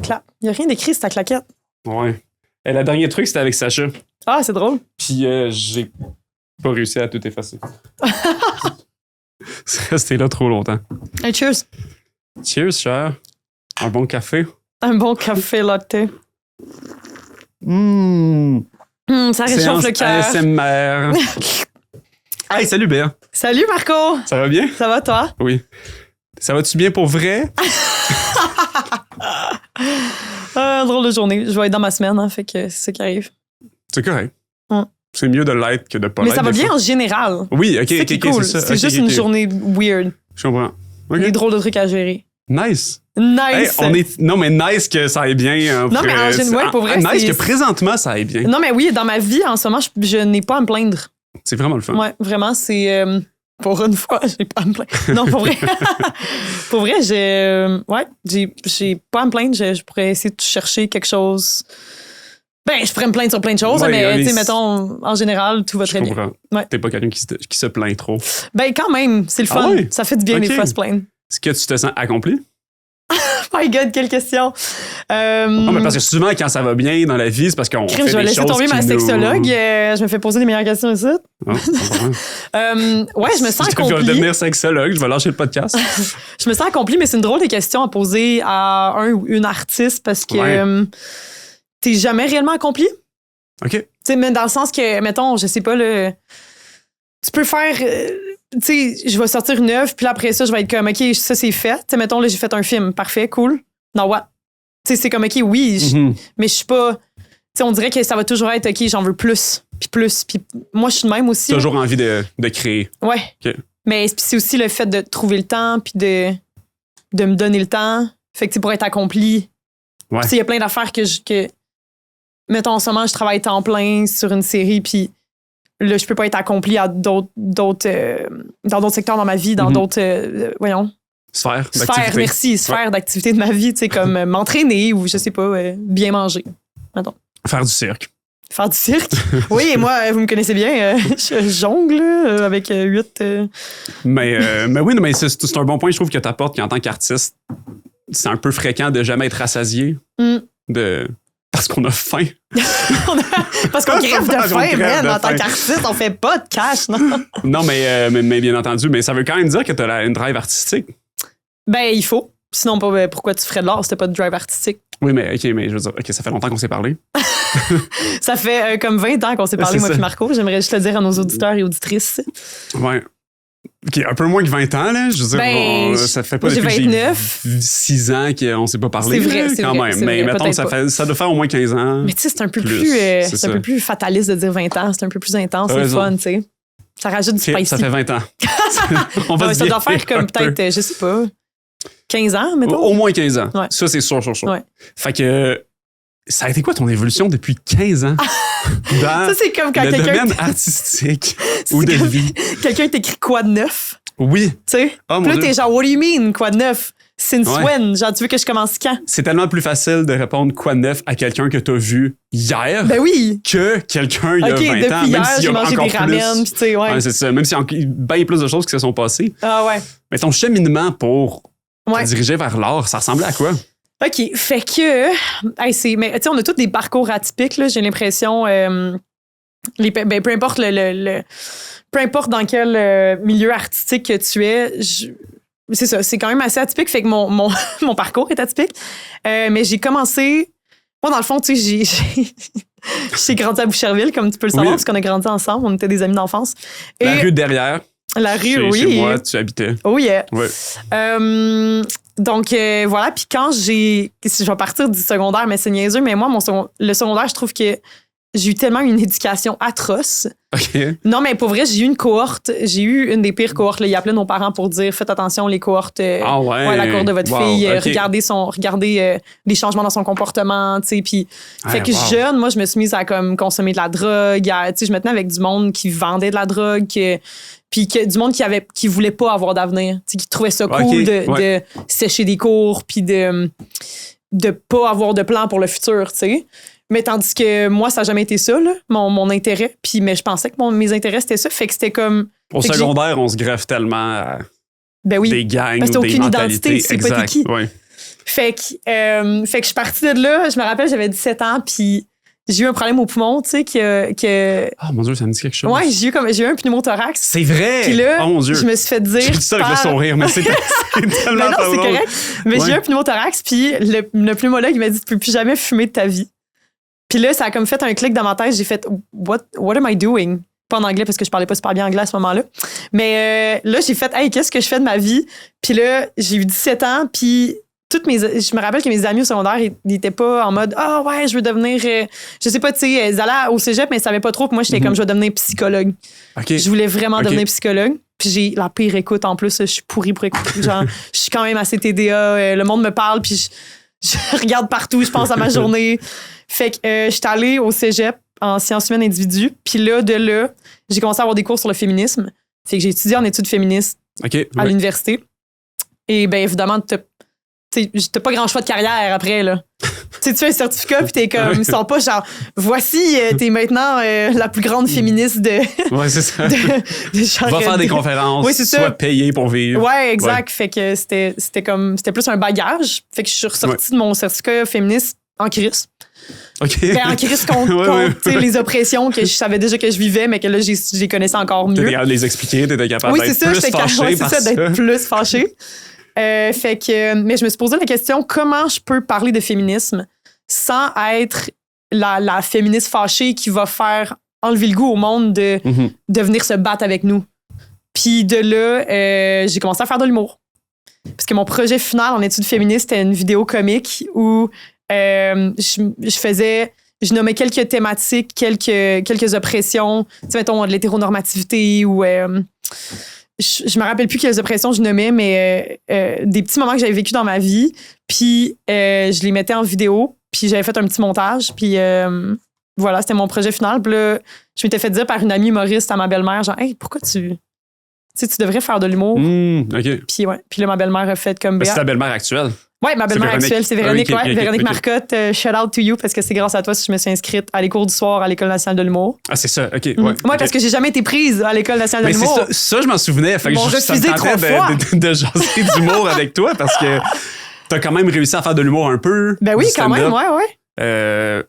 clap. Il n'y a rien d'écrit sur ta claquette. Ouais. Et le dernier truc, c'était avec Sacha. Ah, c'est drôle. Puis j'ai pas réussi à tout effacer. C'est resté là trop longtemps. Hey, cheers. Cheers, cher. Un bon café. Un bon café latte. Ça réchauffe le cœur. ASMR. Hey, salut Béa. Salut Marco. Ça va bien? Ça va toi? Oui. Ça va-tu bien pour vrai? Drôle de journée. Je vais être dans ma semaine, hein, fait que c'est ça qui arrive. C'est correct. Ouais. C'est mieux de l'être que de pas Mais l'être. ça va des bien fois. en général. Oui, ok, C'est ça qui est cool. c'est ça. C'est Ok, juste ok, une ok. journée weird. Je comprends. Ok. Des drôles de trucs à gérer. Nice. Nice. Hey, non, mais nice que ça aille bien. Non, mais en général, pour vrai, nice c'est- que présentement, ça aille bien. Non, mais oui, dans ma vie, en ce moment, je n'ai pas à me plaindre. C'est vraiment le fun. Ouais, vraiment, c'est... pour une fois, j'ai pas à me plaindre. Non, pour vrai. Pour vrai, j'ai pas à me plaindre. Je pourrais essayer de chercher quelque chose. Ben, je pourrais me plaindre sur plein de choses, Ouais, mais, oui, tu sais, mettons, en général, tout va Je très bien. comprends. Ouais. T'es pas quelqu'un qui se plaint trop. Ben, quand même, c'est le Ah fun. ouais? Ça fait du bien des Ok. fois se plaindre. Est-ce que tu te sens accompli? Oh my God, quelle question. Non, mais parce que souvent, quand ça va bien dans la vie, c'est parce qu'on Crime, fait je vais des laisser choses tomber ma qui nous- sexologue. Je me fais poser des meilleures questions ici. Ah, je comprends. Ouais, je me sens Je vais accomplie. devenir sexologue, je vais lâcher le podcast. Je me sens accomplie, mais c'est une drôle de question à poser à un ou une artiste parce que Ouais. t'es jamais réellement accompli. OK. Tu sais, mais dans le sens que, mettons, je sais pas, là, tu peux faire. Tu sais, je vais sortir une œuvre, puis là, après ça, je vais être comme, OK, ça, c'est fait. Tu sais, mettons, là, j'ai fait un film. Parfait, cool. Non, what? Tu sais, c'est comme, OK, oui, Mhm. mais je suis pas. Tu sais, on dirait que ça va toujours être, OK, j'en veux plus, puis plus. Puis moi, je suis de même aussi. Toujours envie de créer. Ouais. OK. Mais c'est aussi le fait de trouver le temps, puis de me donner le temps. Fait que, tu sais, pour être accompli. Ouais. Tu sais, il y a plein d'affaires que, mettons, en ce moment, je travaille temps plein sur une série, puis là, je peux pas être accomplie à dans d'autres secteurs dans ma vie, dans Mhm. d'autres, voyons, Sphère sphères, d'activité. merci, sphères d'activité de ma vie, tu sais, comme m'entraîner ou, je sais pas, bien manger, mettons. Faire du cirque. Faire du cirque. Oui, et moi, vous me connaissez bien, je jongle avec 8... Mais oui, non, mais c'est un bon point, je trouve, que tu apportes qu'en tant qu'artiste, c'est un peu fréquent de jamais être rassasié. Mm. Parce qu'on a faim. Parce qu'on crève de Parce qu'on faim, crève man. de En tant faim. qu'artiste, on fait pas de cash, non? Non, mais bien entendu, mais ça veut quand même dire que tu as une drive artistique. Ben, il faut. Sinon, pourquoi tu ferais de l'art si t'as pas de drive artistique? Oui, mais OK, mais je veux dire, OK, ça fait longtemps qu'on s'est parlé. Ça fait comme 20 ans qu'on s'est parlé, C'est moi ça. et Marco. J'aimerais juste le dire à nos auditeurs et auditrices. Ouais. OK, un peu moins que 20 ans, là. Je veux dire, Ben, ça fait pas moi, j'ai depuis que 29. j'ai 6 ans qu'on s'est pas parlé. C'est vrai, là, c'est quand vrai, même. c'est Mais vrai, mettons, peut-être ça doit faire au moins 15 ans. Mais tu sais, c'est un peu Plus, plus, c'est c'est ça. un peu plus fataliste de dire 20 ans. C'est un peu plus intense, T'as c'est raison. fun, tu sais. Ça rajoute du OK, spicy. ça fait 20 ans. On va Ouais, se ça doit vieillir faire comme un peu. peut-être, je sais pas, 15 ans, mettons. Au moins 15 ans. Ouais. Ça, c'est sûr. Ouais. Fait que ça a été quoi ton évolution depuis 15 ans dans Ça, c'est comme quand le quelqu'un domaine artistique ou de comme- vie? quelqu'un t'écrit quoi de neuf, Oui. tu sais. Oh, mon Puis là, Dieu. t'es genre, what do you mean, quoi de neuf? Since Ouais. when? Genre, tu veux que je commence quand? C'est tellement plus facile de répondre quoi de neuf à quelqu'un que t'as vu hier Ben oui! que quelqu'un il y a OK, 20 ans. depuis Même hier, s'il y j'ai a mangé encore des ramen, puis tu sais, ouais. Ouais, c'est ça. Même s'il y a bien plus de choses qui se sont passées. Ah ouais. Mais ton cheminement pour Ouais. te diriger vers l'art, ça ressemblait à quoi? OK, fait que... mais tu sais, on a tous des parcours atypiques, là, j'ai l'impression. Peu importe peu importe dans quel milieu artistique que tu es, c'est ça, c'est quand même assez atypique, fait que mon parcours est atypique. Mais j'ai commencé... Moi, dans le fond, tu sais, j'ai grandi à Boucherville, comme tu peux le savoir, Oui. parce qu'on a grandi ensemble, on était des amis d'enfance. La Et rue derrière, la rue, chez, oui. chez moi, tu habitais. Oh yeah. Ouais. Donc, voilà. Puis quand je vais partir du secondaire, mais c'est niaiseux, mais moi, le secondaire, je trouve que j'ai eu tellement une éducation atroce. OK. Non, mais pour vrai, j'ai eu une cohorte. J'ai eu une des pires cohortes. Là. Ils appelaient nos parents pour dire, faites attention, les cohortes. Ah ouais? La cohorte de votre Wow, fille. OK. Regardez les changements dans son comportement, tu sais. Puis, fait que wow. jeune, moi, je me suis mise à comme consommer de la drogue. Tu sais, je me tenais avec du monde qui vendait de la drogue, puis du monde qui voulait pas avoir d'avenir, tu sais, qui trouvait ça cool de sécher des cours, puis de pas avoir de plan pour le futur, tu sais. Mais tandis que moi, ça n'a jamais été ça, là, mon intérêt. Mais je pensais que mes intérêts, c'était ça. Fait que c'était comme... Au fait que secondaire, on se greffe tellement à ben oui. des gangs Parce que ou t'as des aucune mentalités. identité, tu sais pas t'es Exact. qui. Ouais. Fait que je suis partie de là. Je me rappelle, j'avais 17 ans, puis j'ai eu un problème au poumon, tu sais, que... Oh mon Dieu, ça me dit quelque chose. Ouais, j'ai eu un pneumothorax. C'est vrai! Puis là, oh mon Dieu. je me suis fait dire... J'ai dit ça avec le sourire, mais c'est tellement mais non, pas c'est drôle. correct. Mais j'ai eu un pneumothorax, puis le pneumologue, il m'a dit, tu peux plus jamais fumer de ta vie. Puis là, ça a comme fait un clic dans ma tête. J'ai fait, what am I doing? Pas en anglais, parce que je parlais pas super bien anglais à ce moment-là. Mais là, j'ai fait, hey, qu'est-ce que je fais de ma vie? Puis là, j'ai eu 17 ans, puis... je me rappelle que mes amis au secondaire, ils étaient pas en mode ouais, je veux devenir je sais pas, tu sais, ils allaient au cégep mais ils savaient pas trop, puis moi j'étais comme je vais devenir psychologue. Okay. Je voulais vraiment devenir psychologue. Puis j'ai la pire écoute en plus, je suis pourrie pour écouter. Genre, je suis quand même assez TDA, le monde me parle puis je regarde partout, je pense à ma journée. Fait que j'étais allée au cégep en sciences humaines individus, puis là j'ai commencé à avoir des cours sur le féminisme. Fait que j'ai étudié en études féministes à l'université. Et bien évidemment t'as pas grand choix de carrière après, là. Tu fais un certificat, puis t'es comme, ils sont pas genre, voici, t'es maintenant la plus grande féministe de. Ouais, c'est ça. Genre, va faire des conférences, soit payé pour vivre. Ouais, exact. Ouais. Fait que c'était plus un bagage. Fait que je suis ressortie de mon certificat féministe en crise. OK. Ben, en crise contre les oppressions que je savais déjà que je vivais, mais que là, j'ai connaissais encore mieux. T'étais capable de les expliquer, t'étais capable d'être plus fâché par ça. D'être plus fâché. Fait que, mais je me suis posé la question, comment je peux parler de féminisme sans être la féministe fâchée qui va faire enlever le goût au monde de venir se battre avec nous. Puis de là, j'ai commencé à faire de l'humour. Parce que mon projet final en études féministes, c'était une vidéo comique où je nommais quelques thématiques, quelques oppressions, tu sais, mettons, de l'hétéronormativité ou... je me rappelle plus quelles oppressions je nommais, mais des petits moments que j'avais vécu dans ma vie. Puis je les mettais en vidéo, puis j'avais fait un petit montage. Puis voilà, c'était mon projet final. Puis là, je m'étais fait dire par une amie humoriste à ma belle-mère, genre, hey, pourquoi tu devrais faire de l'humour. OK. Puis là, ma belle-mère a fait comme... C'est ta belle-mère actuelle? Oui, ma belle-mère actuelle, c'est Véronique. Véronique Marcotte, shout out to you, parce que c'est grâce à toi si je me suis inscrite à les cours du soir à l'École nationale de l'humour. Ah, c'est ça, OK. Moi, parce que j'ai jamais été prise à l'École nationale de l'humour. Mais ça, je m'en souvenais. Fait que ça me tentait de jaser d'humour avec toi, parce que t'as quand même réussi à faire de l'humour un peu. Ben oui, quand même, ouais.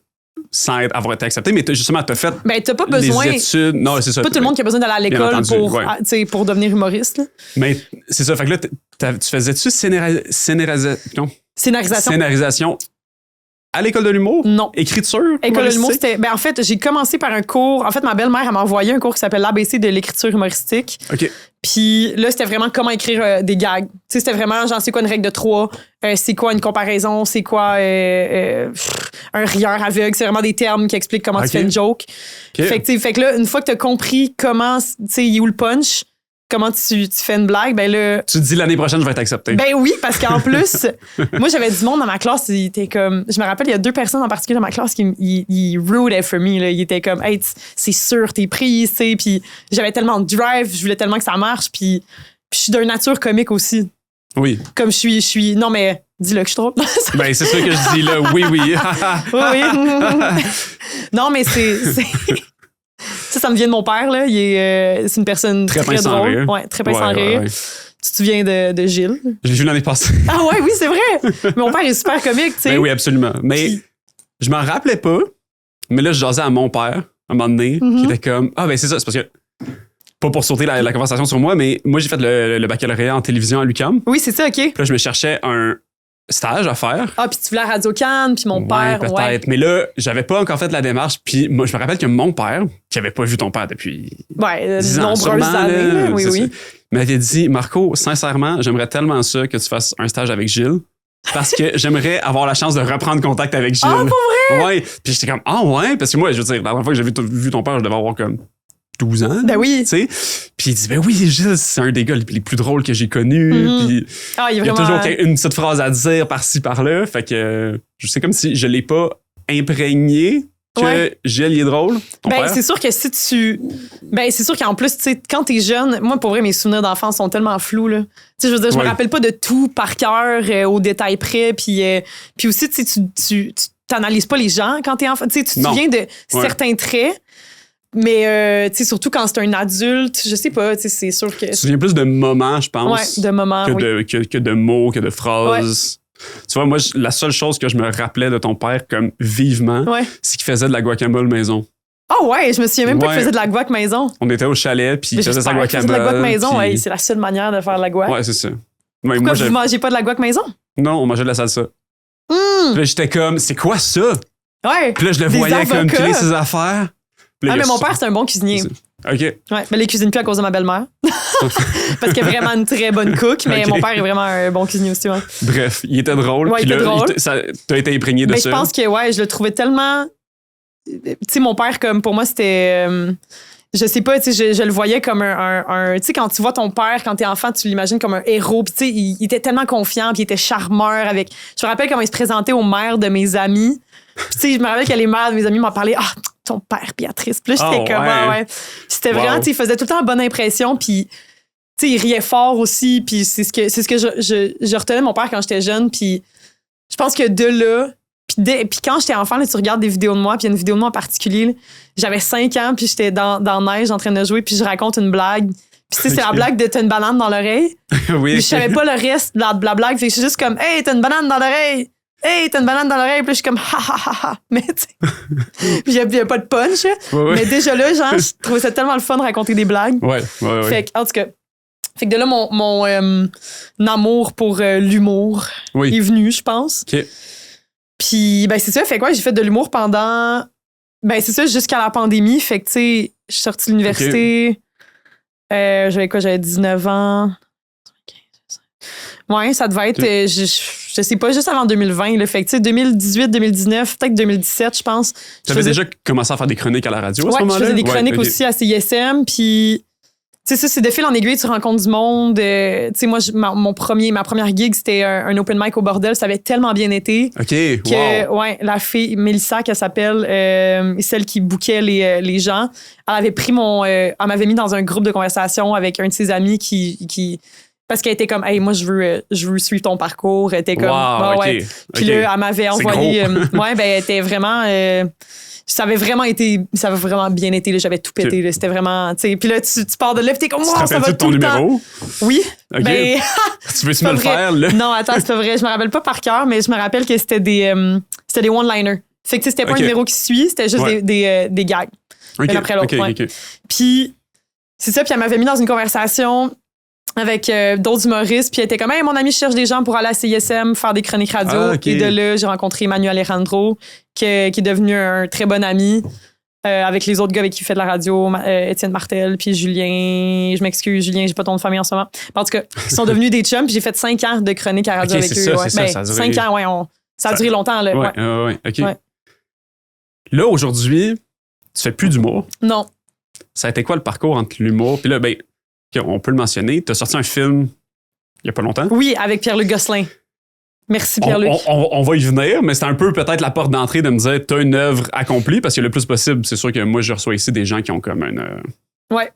Sans avoir été accepté, mais justement, t'as fait t'as pas besoin, les études. Non, c'est ça. Pas tout le monde qui a besoin d'aller à l'école pour devenir humoriste. Là. Mais c'est ça. Fait que là, tu faisais-tu scénarisation à l'école de l'humour? Non. Écriture? École de l'humour, c'était... Ben, en fait, j'ai commencé par un cours... En fait, ma belle-mère, elle m'a envoyé un cours qui s'appelle l'ABC de l'écriture humoristique. OK. Puis là, c'était vraiment comment écrire des gags. Tu sais, c'était vraiment, genre, c'est quoi une règle de 3? C'est quoi une comparaison? C'est quoi un rieur aveugle? C'est vraiment des termes qui expliquent comment tu fais une joke. Fait que là, une fois que t'as compris comment, tu sais, il est où le punch, comment tu fais une blague, ben là... Tu te dis l'année prochaine, je vais être accepté. Ben oui, parce qu'en plus, moi, j'avais du monde dans ma classe, il était comme... Je me rappelle, il y a 2 personnes en particulier dans ma classe qui ils rootaient for me, là. Ils étaient comme, hey, c'est sûr, t'es prise, tu sais. Puis j'avais tellement de drive, je voulais tellement que ça marche. Puis je suis d'une nature comique aussi. Oui. Comme je suis... Non, mais dis-le que je suis trop... Ben, c'est ça que je dis là. Oui. oui. Non, mais c'est... Ça me vient de mon père, là. C'est une personne très drôle. Ouais, très pince sans rire. Ouais. Tu te souviens de Gilles? Je l'ai vu l'année passée. Ah ouais, oui, c'est vrai. Mon père est super comique, tu sais. Ben oui, absolument. Mais je m'en rappelais pas. Mais là, je jasais à mon père, à un moment donné, qui était comme... Ah, ben c'est ça, c'est parce que... Pas pour sauter la conversation sur moi, mais moi, j'ai fait le baccalauréat en télévision à l'UQAM. Oui, c'est ça, OK. Puis là, je me cherchais un stage à faire. Ah, puis tu voulais à Radio-Can, puis mon père, peut-être. Ouais. Mais là, j'avais pas encore fait la démarche. Puis moi, je me rappelle que mon père, qui avait pas vu ton père depuis 10 ans, nombreuses années, là, oui. m'avait dit, Marco, sincèrement, j'aimerais tellement ça que tu fasses un stage avec Gilles. Parce que j'aimerais avoir la chance de reprendre contact avec Gilles. Ah, pour vrai? Ouais. Puis j'étais comme, ah ouais? Parce que moi, je veux dire, la dernière fois que j'ai vu ton père, je devais avoir comme 12 ans. Ben oui. Tu sais. Puis il dit, ben oui, Gilles, c'est un des gars les plus drôles que j'ai connus. Puis il y a toujours une petite phrase à dire par-ci, par-là. Fait que c'est comme si je l'ai pas imprégné que Gilles, il est drôle. Ben, c'est sûr que si tu... Ben, c'est sûr qu'en plus, tu sais, quand t'es jeune, moi, pour vrai, mes souvenirs d'enfance sont tellement flous, là. Tu sais, je veux dire, je me rappelle pas de tout par cœur, au détail près. Puis aussi, tu sais, tu t'analyses pas les gens quand t'es enfant. Tu sais, tu te souviens de certains traits. Mais, tu sais, surtout quand c'est un adulte, je sais pas, tu sais, c'est sûr que... Tu te souviens plus de moments, je pense. Ouais, de moments, que de mots, que de phrases. Tu vois, moi, la seule chose que je me rappelais de ton père comme vivement, c'est qu'il faisait de la guacamole maison. Ah ouais, je me souviens même pas qu'il faisait de la guac maison. On était au chalet, puis il faisait sa guacamole. De la guac maison, puis... c'est la seule manière de faire de la guac. Ouais, c'est ça. Ouais, pourquoi vous mangez pas de la guac maison? Non, on mangeait de la salsa. Puis là, j'étais comme, c'est quoi ça? Ouais. Puis là, je le voyais comme piler ses affaires. Là, mais mon père, c'est un bon cuisinier. OK. Ouais, mais il cuisine plus à cause de ma belle-mère. Parce qu'elle est vraiment une très bonne cook, mais mon père est vraiment un bon cuisinier aussi. Ouais. Bref, il était drôle. Ouais, il était drôle. T'as été imprégné de ça. Je pense que, je le trouvais tellement... Tu sais, mon père, comme pour moi, c'était... je sais pas, tu sais, je le voyais comme un tu sais, quand tu vois ton père, quand t'es enfant, tu l'imagines comme un héros. Puis tu sais, il était tellement confiant, puis il était charmeur avec... Je me rappelle comment il se présentait aux mères de mes amis. Puis tu sais, je me rappelle que les mères de mes amis m'en parlaient. Ah, ton père, Béatrice. Puis là, j'étais comme... Ouais. C'était vraiment, tu sais, il faisait tout le temps bonne impression, puis... Tu sais, il riait fort aussi, puis c'est ce que je retenais de mon père quand j'étais jeune, puis je pense que de là... Puis quand j'étais enfant, là, tu regardes des vidéos de moi, puis il y a une vidéo de moi en particulier, là, j'avais 5 ans, puis j'étais dans la neige en train de jouer, puis je raconte une blague. Puis tu sais, c'est la blague de t'as une banane dans l'oreille. Oui. Puis je savais pas le reste de la blague, fait que je suis juste comme hey, t'as une banane dans l'oreille. Hey, t'as une banane dans l'oreille. Puis là, je suis comme ha ha ha ha. Mais tu sais, puis il y a pas de punch. Ouais. Mais déjà là, genre, je trouvais ça tellement le fun de raconter des blagues. Ouais. Fait que, en tout cas, fait que de là, mon amour pour l'humour est venu, je pense. OK. Puis, ben, c'est ça. Fait quoi? J'ai fait de l'humour pendant. Ben, c'est ça, jusqu'à la pandémie. Fait que, tu sais, je suis sortie de l'université. J'avais quoi? J'avais 19 ans. Ouais, ça devait être, je sais pas, juste avant 2020. Là. Fait que, tu sais, 2018, 2019, peut-être 2017, je pense. Tu avais déjà commencé à faire des chroniques à la radio à ce moment-là? Je faisais des chroniques aussi à CISM. Puis. Tu sais, ça, c'est de fil en aiguille, tu rencontres du monde. Tu sais, moi, ma première gig, c'était un open mic au bordel. Ça avait tellement bien été. OK, que, ouais, la fille, Mélissa, qu'elle s'appelle, celle qui bookait les gens, elle avait pris elle m'avait mis dans un groupe de conversation avec un de ses amis qui parce qu'elle était comme, hey, moi, je veux suivre ton parcours. Elle était comme, ouais. Puis là, elle m'avait envoyé. Ouais, ben, elle était vraiment. Ça avait vraiment bien été. Là, j'avais tout pété. Là, c'était vraiment. Puis là, tu pars de là, puis t'es comme, wow, ça va tout le temps. Numéro? Oui. Okay. Ben, tu veux-tu me le faire, là? Non, attends, c'est pas vrai. Je me rappelle pas par cœur, mais je me rappelle que c'était des one-liners. Fait que c'était pas un numéro qui suit, c'était juste des gags. Okay. L'un après l'autre. Okay. Puis, c'est ça. Puis elle m'avait mis dans une conversation avec d'autres humoristes, puis elle était comme, hey, mon ami, je cherche des gens pour aller à CISM, faire des chroniques radio. Et de là, j'ai rencontré Emmanuel Alejandro, qui est devenu un très bon ami avec les autres gars avec qui il fait de la radio, Étienne Martel, puis Julien. Je m'excuse, Julien, j'ai pas ton nom de famille en ce moment. En tout cas, ils sont devenus des chums, puis j'ai fait 5 ans de chronique à radio avec eux. Ça a duré... 5 ans, ouais. Ça a duré longtemps, là. Ouais, OK. Ouais. Là, aujourd'hui, tu fais plus d'humour. Non. Ça a été quoi le parcours entre l'humour? Puis là, ben, on peut le mentionner. Tu as sorti un film il y a pas longtemps. Oui, avec Pierre-Luc Gosselin. Merci, Pierre-Luc. On va y venir, mais c'est un peu peut-être la porte d'entrée de me dire t'as une œuvre accomplie, parce que le plus possible, c'est sûr que moi, je reçois ici des gens qui ont comme une... Ouais.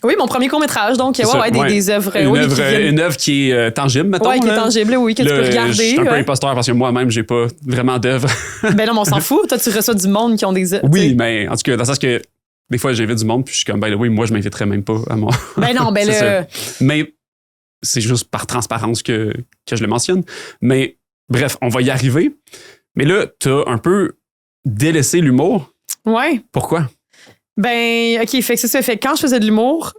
Oui, mon premier court-métrage, donc des œuvres. Une œuvre qui est tangible, mettons. Oui, qui est tangible, oui, que tu peux regarder. Je suis un peu imposteur parce que moi-même, j'ai pas vraiment d'œuvre. Ben non, mais on s'en fout. Toi, tu reçois du monde qui ont des œuvres. Oui, mais en tout cas, dans le sens que des fois, j'invite du monde, puis je suis comme, ben oui, moi, je m'inviterais même pas à moi. Ben non, ben là. Mais c'est juste par transparence que je le mentionne. Mais bref, on va y arriver. Mais là, t'as un peu délaissé l'humour. Ouais. Pourquoi? Ben, OK, fait que c'est ça. Fait que quand je faisais de l'humour,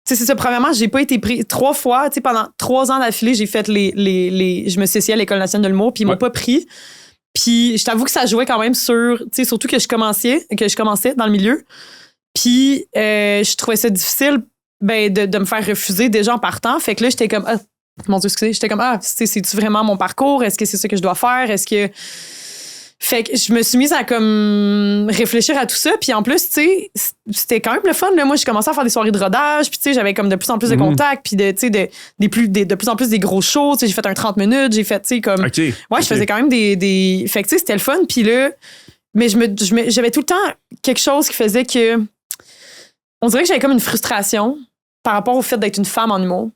tu sais, c'est ça. Premièrement, j'ai pas été pris 3 fois. Tu sais, pendant 3 ans d'affilée, j'ai fait je me suis associée à l'École nationale de l'humour, puis ils m'ont pas pris. Puis je t'avoue que ça jouait quand même sur, tu sais, surtout que je commençais dans le milieu. Puis je trouvais ça difficile de me faire refuser déjà en partant. Fait que là, j'étais comme, mon Dieu, excusez, j'étais comme, c'est-tu vraiment mon parcours? Est-ce que c'est ça que je dois faire? Est-ce que... Fait que je me suis mise à comme réfléchir à tout ça. Puis en plus, tu sais, c'était quand même le fun. Là. Moi, j'ai commencé à faire des soirées de rodage. Puis tu sais, j'avais comme de plus en plus de contacts. Puis de plus en plus des gros shows. Tu sais, j'ai fait un 30 minutes. J'ai fait, tu sais, comme... Okay. Ouais, je faisais quand même des... Fait que tu sais, c'était le fun. Puis là... Mais j'avais tout le temps quelque chose qui faisait que... On dirait que j'avais comme une frustration par rapport au fait d'être une femme en humour.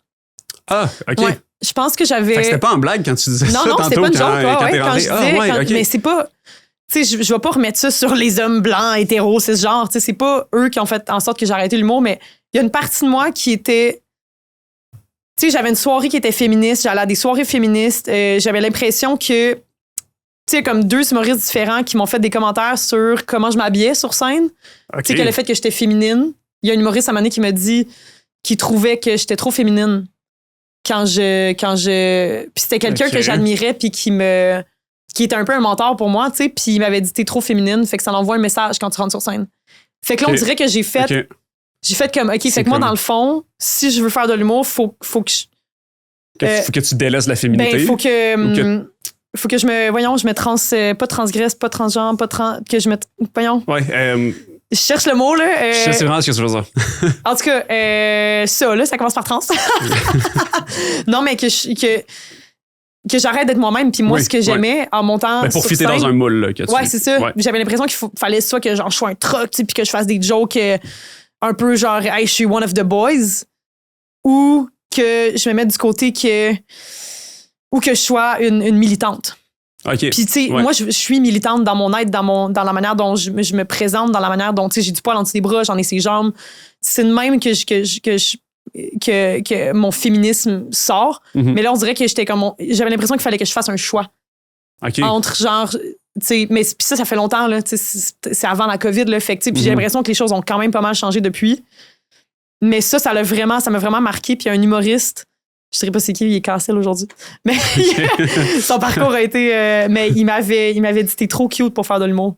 Ah, OK. Ouais. Je pense que j'avais... Fait que c'était pas en blague quand tu disais ça tantôt. Non, c'était pas une joke. Quand t'es rentré. Okay. Mais c'est pas... Tu sais, je vais pas remettre ça sur les hommes blancs, hétéros, c'est ce genre. Tu sais, c'est pas eux qui ont fait en sorte que j'ai arrêté l'humour, mais il y a une partie de moi qui était... tu sais, j'avais une soirée qui était féministe, j'allais à des soirées féministes, j'avais l'impression que, tu sais, comme 2 humoristes différents qui m'ont fait des commentaires sur comment je m'habillais sur scène. OK. Tu sais, que le fait que j'étais féminine. Il y a un humoriste à un moment donné qui m'a dit qu'il trouvait que j'étais trop féminine quand je... Puis c'était quelqu'un que j'admirais puis qui était un peu un mentor pour moi, tu sais, puis il m'avait dit t'es trop féminine, fait que ça l'envoie un message quand tu rentres sur scène. Fait que là, on dirait que j'ai fait... OK. J'ai fait comme, OK, fait que moi, dans le fond, si je veux faire de l'humour, faut que je... Faut que tu délaisses la féminité. Ben, faut que je me... pas transgresse, pas transgenre, que je me... Voyons. Ouais. Je cherche le mot, là. Je sais vraiment ce que tu veux dire. En tout cas, ça, là, ça commence par trans. Non, mais que j'arrête d'être moi-même. Puis moi, ce que j'aimais en montant. Ben, pour fitter dans un moule, là. Ouais, c'est ça. Ouais. J'avais l'impression qu'il fallait soit que genre, je sois un truc, puis que je fasse des jokes un peu genre, hey, je suis one of the boys. Ou que je me mette du côté ou que je sois une militante. OK. Puis, tu sais, moi, je suis militante dans mon être, dans la manière dont je me présente, dans la manière dont, tu sais, j'ai du poil en dessous des bras, j'en ai ses jambes. C'est de même que mon féminisme sort. Mm-hmm. Mais là, on dirait que j'avais l'impression qu'il fallait que je fasse un choix. OK. Entre genre, tu sais, mais puis ça fait longtemps, là, tu sais, c'est avant la COVID, là, fait que, tu sais, puis j'ai l'impression que les choses ont quand même pas mal changé depuis. Mais ça m'a vraiment marqué. Puis il y a un humoriste, je dirais pas c'est qui, il est cancel aujourd'hui. Mais son parcours a été. Mais il m'avait dit t'es trop cute pour faire de l'humour.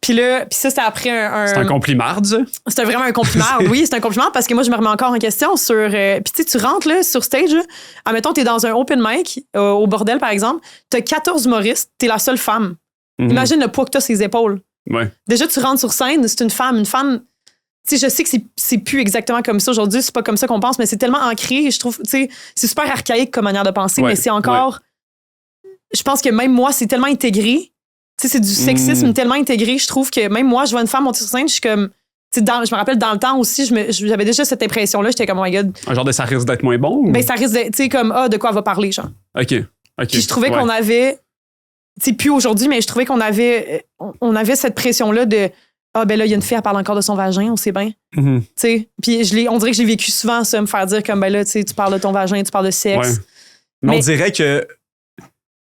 Puis ça, c'était après C'est un compliment, ça? C'était vraiment un compliment. Oui, c'est un compliment parce que moi, je me remets encore en question sur. Puis tu sais, tu rentres là, sur stage, là, admettons, t'es dans un open mic au bordel, par exemple, t'as 14 humoristes, t'es la seule femme. Mm-hmm. Imagine le poids que t'as sur les épaules. Ouais. Déjà, tu rentres sur scène, c'est une femme. Une femme. Tu sais, je sais que c'est plus exactement comme ça aujourd'hui, c'est pas comme ça qu'on pense, mais c'est tellement ancré, je trouve, tu sais, c'est super archaïque comme manière de penser, mais c'est encore. Je pense que même moi, c'est tellement intégré. Tu sais, c'est du sexisme tellement intégré, je trouve que même moi, je vois une femme monter sur scène, je suis comme. Je me rappelle dans le temps aussi, j'avais déjà cette impression-là, j'étais comme, oh my god. Un genre de ça risque d'être moins bon? Ou? Ben, ça risque d'être, tu sais, comme, de quoi elle va parler, genre. OK. Puis je trouvais qu'on avait. Tu sais, plus aujourd'hui, mais je trouvais qu'on avait. On avait cette pression-là de. Ah, ben là, il y a une fille, elle parle encore de son vagin, on sait bien. Mm-hmm. Tu sais, puis on dirait que j'ai vécu souvent ça, me faire dire comme, ben là, tu sais, tu parles de ton vagin, tu parles de sexe. Ouais. Mais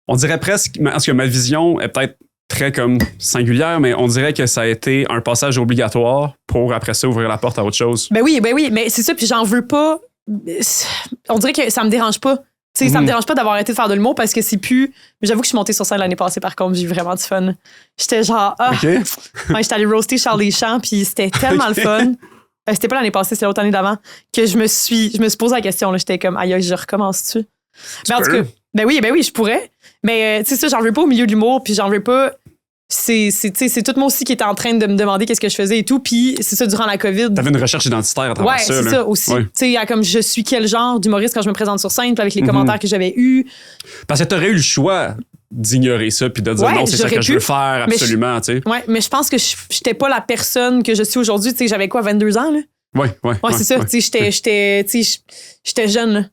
on dirait presque, parce que ma vision est peut-être très comme singulière, mais on dirait que ça a été un passage obligatoire pour après ça ouvrir la porte à autre chose. Ben oui, mais c'est ça, puis j'en veux pas. On dirait que ça me dérange pas. Tu sais, ça me dérange pas d'avoir arrêté de faire de l'humour parce que c'est plus. Mais j'avoue que je suis montée sur scène l'année passée, par contre, j'ai eu vraiment du fun. J'étais genre, Okay. Ouais, j'étais allée roaster Charles Deschamps, puis c'était tellement le fun. C'était pas l'année passée, c'était l'autre année d'avant, que je me suis posé la question, là. J'étais comme, aïe, je recommence-tu? Mais en tout cas, ben oui, je pourrais. Mais tu sais, ça, j'en veux pas au milieu de l'humour, puis j'en veux pas. C'est tout moi aussi qui était en train de me demander qu'est-ce que je faisais et tout. Puis c'est ça, durant la COVID. T'avais une recherche identitaire à travers ça. Ouais, c'est ça aussi. Ouais. Tu sais, comme je suis quel genre d'humoriste quand je me présente sur scène, puis avec les commentaires que j'avais eus. Parce que t'aurais eu le choix d'ignorer ça puis de dire non, c'est ça que je veux faire, absolument. Tu sais. Ouais, mais je pense que j'étais pas la personne que je suis aujourd'hui. Tu sais, j'avais quoi, 22 ans, là? Ouais, c'est ça. Tu sais, j'étais jeune, là.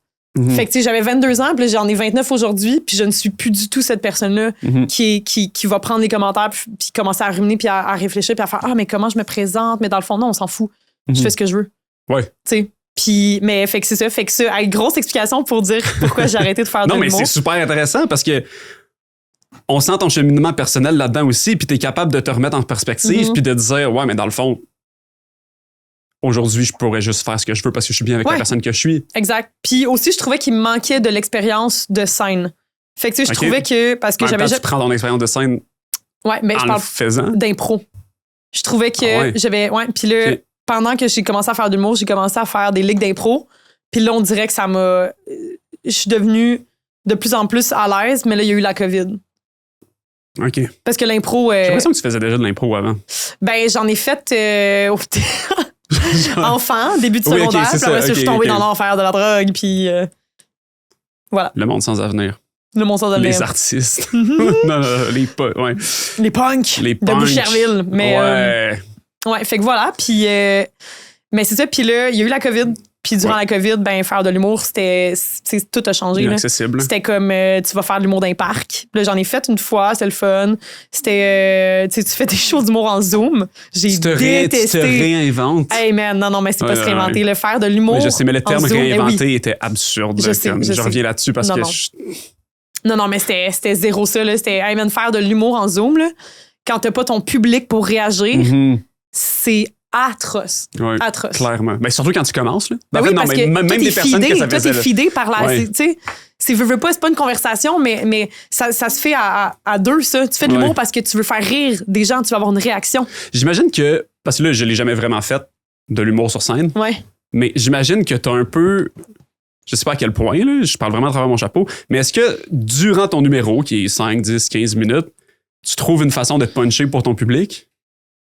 Fait que, tu sais, j'avais 22 ans, puis là, j'en ai 29 aujourd'hui, puis je ne suis plus du tout cette personne-là qui va prendre les commentaires, puis commencer à ruminer, puis à réfléchir, puis à faire, mais comment je me présente? Mais dans le fond, non, on s'en fout. Je fais ce que je veux. Ouais. Tu sais. Puis, mais, fait que c'est ça. Fait que ça, avec grosse explication pour dire pourquoi j'ai arrêté de faire de l'humour. Non, mais c'est super intéressant parce que on sent ton cheminement personnel là-dedans aussi, puis t'es capable de te remettre en perspective, puis de dire, ouais, mais dans le fond, aujourd'hui, je pourrais juste faire ce que je veux parce que je suis bien avec la personne que je suis. Exact. Puis aussi, je trouvais qu'il me manquait de l'expérience de scène. Fait que, tu sais, je trouvais que. Parce que j'avais. Tu prends ton expérience de scène mais en je parle faisant. D'impro. Je trouvais que j'avais. Ouais, puis là, pendant que j'ai commencé à faire de l'humour, j'ai commencé à faire des ligues d'impro. Puis là, on dirait que ça m'a. Je suis devenue de plus en plus à l'aise, mais là, il y a eu la COVID. OK. Parce que l'impro. J'ai l'impression que tu faisais déjà de l'impro avant. Ben, j'en ai fait. Enfant, début de secondaire, puis après, je suis tombée dans l'enfer de la drogue, puis voilà. Le monde sans avenir. Le monde sans avenir. Les artistes. non, les punks. Les punks. Les punks. De Boucherville. Mais, ouais, fait que voilà, puis mais c'est ça, puis là, il y a eu la COVID, Puis durant la COVID, ben faire de l'humour, tout a changé. Inaccessible. C'était comme, tu vas faire de l'humour dans les parcs. Là, j'en ai fait une fois, c'était le fun. C'était, tu fais des shows d'humour en Zoom. J'ai détesté. Tu te réinventes. Hey man, non, mais c'est pas se réinventer. Le faire de l'humour. Je sais, mais le terme Zoom, réinventer était absurde. Je reviens là-dessus parce que... Non, mais c'était zéro ça. Là. C'était, hey man, faire de l'humour en Zoom, là, quand t'as pas ton public pour réagir, c'est atroce. Oui, atroce. Clairement. Mais surtout quand tu commences. Là. Ben oui, parce que même des personnes que ça faisait. Toi, t'es fidé par la... Tu sais, veux pas, c'est pas une conversation, mais ça se fait à deux, ça. Tu fais de l'humour parce que tu veux faire rire des gens, tu vas avoir une réaction. J'imagine que... Parce que là, je l'ai jamais vraiment fait, de l'humour sur scène. Ouais. Mais j'imagine que t'as un peu... Je sais pas à quel point, là, je parle vraiment à travers mon chapeau, mais est-ce que durant ton numéro, qui est 5, 10, 15 minutes, tu trouves une façon d'être punché pour ton public?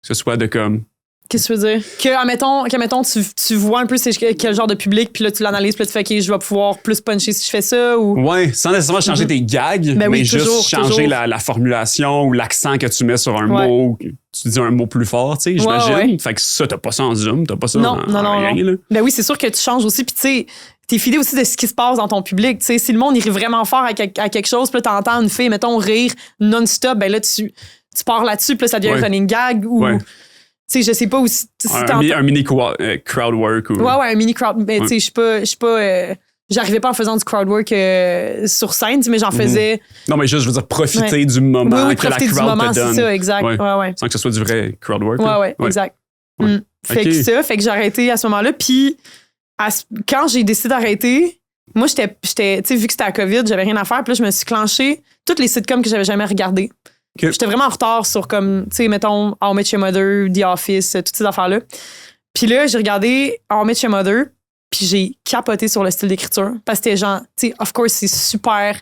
Que ce soit de comme... Qu'est-ce que tu veux dire? Que mettons, tu vois un peu quel genre de public, puis là, tu l'analyses, puis là, tu fais, OK, je vais pouvoir plus puncher si je fais ça, ou... Ouais, sans nécessairement changer tes gags, mais juste changer la formulation ou l'accent que tu mets sur un mot, ou tu dis un mot plus fort, tu sais, j'imagine. Ouais. Fait que ça, t'as pas ça en Zoom, t'as pas ça en rien, là. Ben oui, c'est sûr que tu changes aussi, puis tu sais, t'es fidèle aussi de ce qui se passe dans ton public, tu sais, si le monde, il rit vraiment fort à quelque chose, puis là, t'entends une fille, mettons, rire non-stop, ben là, tu pars là-dessus, puis là, ça devient un running gag, ou... Tu sais, je sais pas où... un mini crowd work. Ou... Ouais, un mini crowd... Mais tu sais, je suis pas... J'arrivais pas en faisant du crowd work sur scène, mais j'en faisais... Non, mais juste, je veux dire, profiter du moment que la crowd te donne. C'est ça, exact. Ouais. Sans que ce soit du vrai crowd work. Ouais, exact. Fait que j'ai arrêté à ce moment-là. Puis, quand j'ai décidé d'arrêter, moi, j'étais tu sais, vu que c'était la COVID, j'avais rien à faire. Puis là, je me suis clenché toutes les sitcoms que j'avais jamais regardées. Okay. J'étais vraiment en retard sur, comme, tu sais, mettons, How I Met Your Mother, The Office, toutes ces affaires-là. Puis là, j'ai regardé How I Met Your Mother, puis j'ai capoté sur le style d'écriture. Parce que c'était genre, tu sais, of course, c'est super.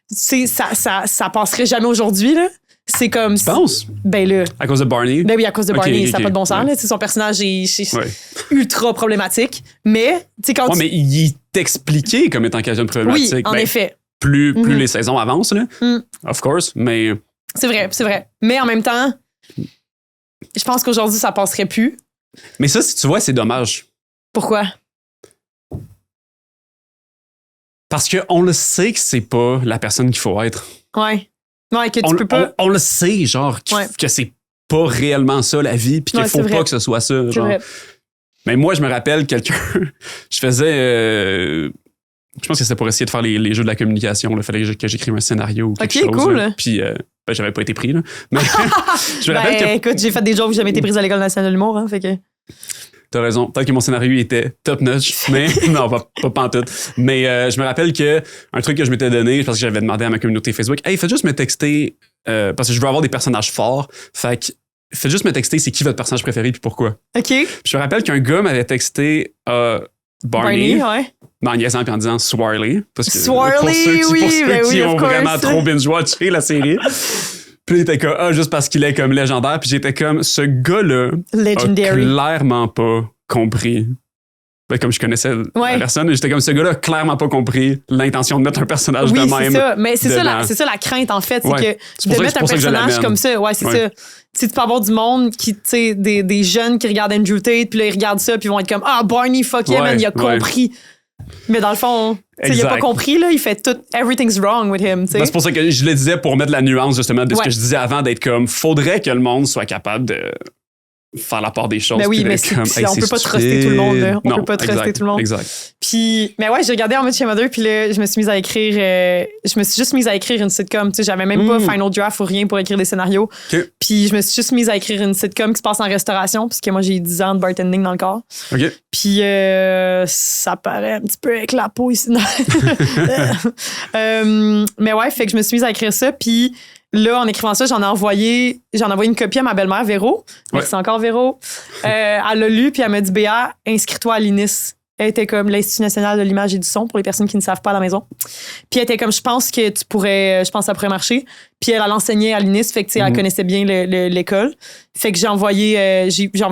Tu sais, ça passerait jamais aujourd'hui, là. C'est comme... Tu penses? Ben là... À cause de Barney? Ben oui, à cause de Barney, ça n'a pas de bon sens, là. Son personnage est ultra problématique. Mais, tu sais, quand mais il est expliqué comme étant quelqu'un de problématique. Oui, en effet. Plus les saisons avancent, là. Of course, mais... C'est vrai. Mais en même temps, je pense qu'aujourd'hui, ça passerait plus. Mais ça, si tu vois, c'est dommage. Pourquoi? Parce qu'on le sait que c'est pas la personne qu'il faut être. Ouais, que tu peux pas... On le sait, genre, que c'est pas réellement ça, la vie, puis qu'il faut pas que ce soit ça. Genre. Vrai. Mais moi, je me rappelle quelqu'un... je faisais... je pense que c'était pour essayer de faire les jeux de la communication. Il fallait que j'écrive un scénario ou quelque chose. Cool. Là. Puis, j'avais pas été pris. Là. Mais je me rappelle que... Écoute, j'ai fait des jokes que j'ai jamais été prise à l'École nationale de l'humour. Hein, fait que... T'as raison. Peut-être que mon scénario était top-notch, mais non, pas pantoute. Mais je me rappelle que un truc que je m'étais donné, parce que j'avais demandé à ma communauté Facebook, « Hey, faites juste me texter, parce que je veux avoir des personnages forts. Fait que faites juste me texter, c'est qui votre personnage préféré puis pourquoi. » OK. Puis je me rappelle qu'un gars m'avait texté... Barney, en niaisant puis en disant Swarley. Parce que pour ceux qui ont vraiment trop binge-watché la série. Puis il était comme, juste parce qu'il est comme légendaire. Puis j'étais comme, ce gars-là a clairement pas compris. Ben, comme je connaissais la personne, j'étais comme, ce gars-là a clairement pas compris l'intention de mettre un personnage de même. Oui, c'est ça. Mais c'est ça la crainte, en fait. C'est que de mettre un personnage comme ça, c'est ça. Tu peux avoir du monde qui, tu sais, des jeunes qui regardent Andrew Tate, puis là, ils regardent ça, puis ils vont être comme, Barney, fuck yeah, man, il a compris. Mais dans le fond, il a pas compris, là, il fait tout, everything's wrong with him, tu sais. C'est pour ça que je le disais pour mettre la nuance, justement, de ce que je disais avant, d'être comme, faudrait que le monde soit capable de faire la part des choses. Mais oui, mais comme, on peut pas truster tout le monde, là. On peut pas truster tout le monde. Exact. Puis, mais ouais, j'ai regardé How I Met Your Mother, puis là, je me suis juste mise à écrire une sitcom, tu sais, j'avais même pas Final Draft ou rien pour écrire des scénarios. Okay. Puis, je me suis juste mise à écrire une sitcom qui se passe en restauration, puisque moi, j'ai 10 ans de bartending dans le corps. OK. Puis, ça paraît un petit peu avec la peau ici. Mais ouais, fait que je me suis mise à écrire ça, puis là, en écrivant ça, j'en ai envoyé une copie à ma belle-mère, Véro. Merci encore, Véro. Elle l'a lu, puis elle m'a dit, Béa, inscris-toi à l'INIS. Elle était comme l'Institut national de l'image et du son pour les personnes qui ne savent pas à la maison. Puis elle était comme, je pense que ça pourrait marcher. Puis elle enseignait à l'INIS, fait que elle connaissait bien l'école. Fait que j'ai envoyé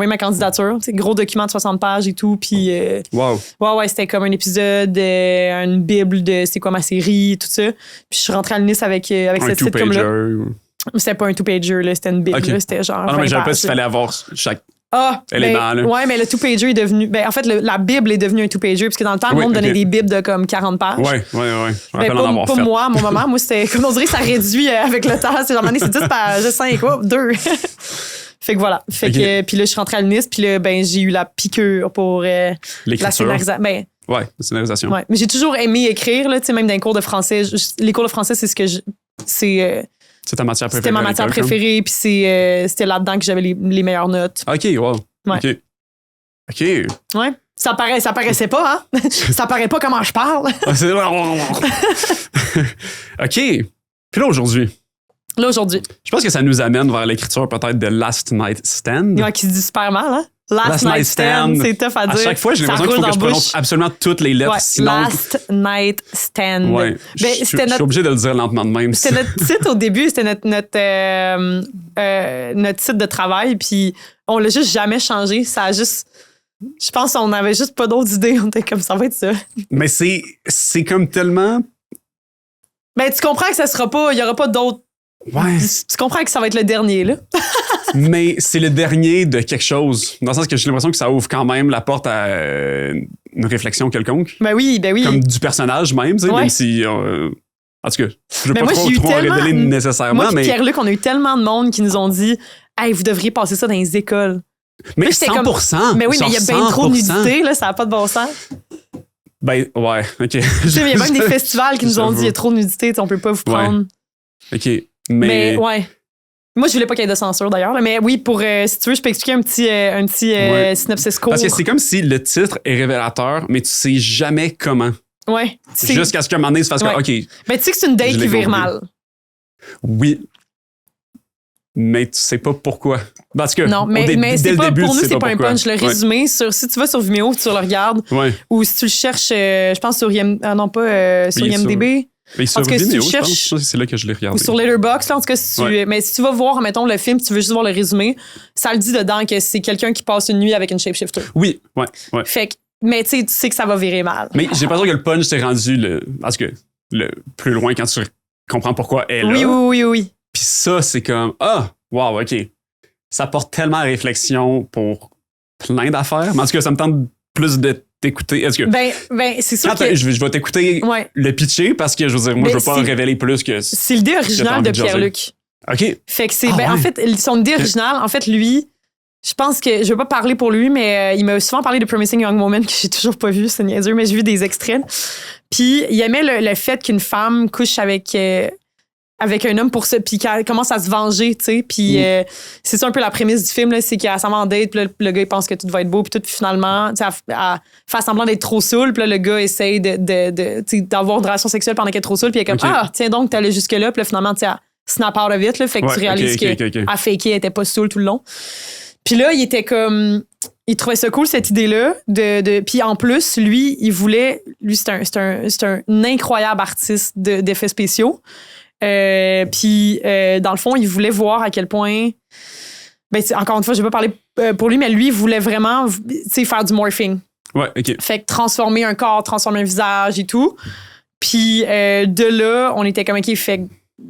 ma candidature, gros document de 60 pages et tout. Puis ouais, c'était comme un épisode, une bible de c'est quoi ma série, tout ça. Puis je suis rentrée à l'INIS avec cette sitcom-là. C'était pas un two-pager, là, c'était une bible. Okay. Là, c'était genre. Non, mais j'avais pas s'il fallait avoir chaque Ah, Elle est dans, là. Ouais, mais le two-pager est devenu. Ben, en fait, la Bible est devenue un two-pager, parce que dans le temps, le monde donnait des Bibles de comme 40 pages. Ouais. Je me Ben, rappelle en avoir pas fait. moi, mon maman, moi, c'était comme on dirait, ça réduit avec le temps. C'est genre, c'est 10 pages, 5, 2. Fait que voilà. Fait que, puis là, je suis rentrée à l'UNIS, puis là, ben, j'ai eu la piqûre pour la scénarisation. Ben, ouais, la scénarisation. Ouais. Mais j'ai toujours aimé écrire, là, tu sais, même dans les cours de français. Les cours de français, c'est ce que c'est ta matière préférée. C'était ma matière préférée, puis c'était là-dedans que j'avais les meilleures notes. OK, wow. Ouais. OK. Ouais. Ça paraissait pas, hein? Ça paraît pas comment je parle. OK. Puis là, aujourd'hui, je pense que ça nous amène vers l'écriture peut-être de Last Night Stand. Ouais, qui se dit super mal, hein? Last Night Stand, c'est tough à dire. À chaque fois, j'ai l'impression qu'il faut que je prononce absolument toutes les lettres. Ouais, sinon... Last Night Stand. Ouais. Ben, je suis obligé de le dire lentement de même. C'était notre titre au début, c'était notre titre de travail, puis on l'a juste jamais changé. Ça a juste... Je pense qu'on avait juste pas d'autres idées. On était comme, ça va être ça. Mais c'est comme tellement... Ben, tu comprends que ça sera pas... Il y aura pas d'autres... Ouais. Tu comprends que ça va être le dernier, là? Mais c'est le dernier de quelque chose. Dans le sens que j'ai l'impression que ça ouvre quand même la porte à une réflexion quelconque. Ben oui. Comme du personnage même, tu sais, même si... en tout cas, je veux pas trop en révéler nécessairement, moi mais... Pierre-Luc, on a eu tellement de monde qui nous ont dit « Hey, vous devriez passer ça dans les écoles. » Mais 100%! Mais oui, mais il y a bien trop de nudité, là, ça n'a pas de bon sens. Ben, ouais, OK. Il y a même des festivals qui nous ont dit « Il y a trop de nudité, on peut pas vous prendre. Ouais. OK, mais ouais. Moi, je voulais pas qu'il y ait de censure, d'ailleurs. Là, mais oui, pour si tu veux, je peux expliquer un petit synopsis court. Parce que c'est comme si le titre est révélateur, mais tu sais jamais comment. Ouais. Jusqu'à ce qu'à un moment donné, se fasse comme, OK. Ben, tu sais que c'est une date qui vire mal. Oui. Mais tu sais pas pourquoi. Parce que non, mais dès le début, pour nous, c'est pas un punch. Le résumé, si tu vas sur Vimeo, tu le regardes, ou si tu le cherches, je pense sur IMDb. Mais sur Vimeo, je pense que c'est là que je l'ai regardé. Ou sur Letterboxd, en tout cas, mais si tu vas voir, mettons, le film, tu veux juste voir le résumé, ça le dit dedans que c'est quelqu'un qui passe une nuit avec une shapeshifter. Oui, ouais. Fait que, mais tu sais que ça va virer mal. Mais j'ai l'impression que le punch s'est rendu le plus loin quand tu comprends pourquoi elle est là. Oui. Puis ça, c'est comme, wow, OK. Ça porte tellement à réflexion pour plein d'affaires. Mais en tout cas, ça me tente plus de t'écouter. Est-ce que. Ben, c'est sûr que. Je vais t'écouter le pitcher parce que, je veux dire, moi, je veux pas révéler plus que. C'est l'idée originale de Pierre-Luc. OK. Fait que c'est. En fait, son idée originale, en fait, lui, je pense que. Je veux pas parler pour lui, mais il m'a souvent parlé de Promising Young Woman que j'ai toujours pas vu, c'est niaiseux, mais j'ai vu des extraits. Puis, il aimait le fait qu'une femme couche avec un homme pour ça, puis qu'elle commence à se venger, tu sais. Puis c'est ça un peu la prémisse du film, là, c'est qu'elle s'en va en date, puis le gars, il pense que tout va être beau, puis tout, puis finalement, tu sais, elle fait semblant d'être trop saoule, puis là, le gars essaye d'avoir une relation sexuelle pendant qu'elle est trop saoule, puis elle est comme, tiens donc, t'es allé jusque-là, puis là, finalement, tu sais, elle snap out of it, là, fait que tu réalises qu'elle fakait, elle était pas saoule tout le long. Puis là, il était comme... Il trouvait ça cool, cette idée-là. Puis en plus, lui, c'est un incroyable artiste d'effets spéciaux. Puis dans le fond, il voulait voir à quel point... Ben, encore une fois, je vais pas parler pour lui, mais lui, il voulait vraiment faire du morphing. Ouais, OK. Fait que transformer un corps, transformer un visage et tout. Puis de là, on était comme, OK, fait...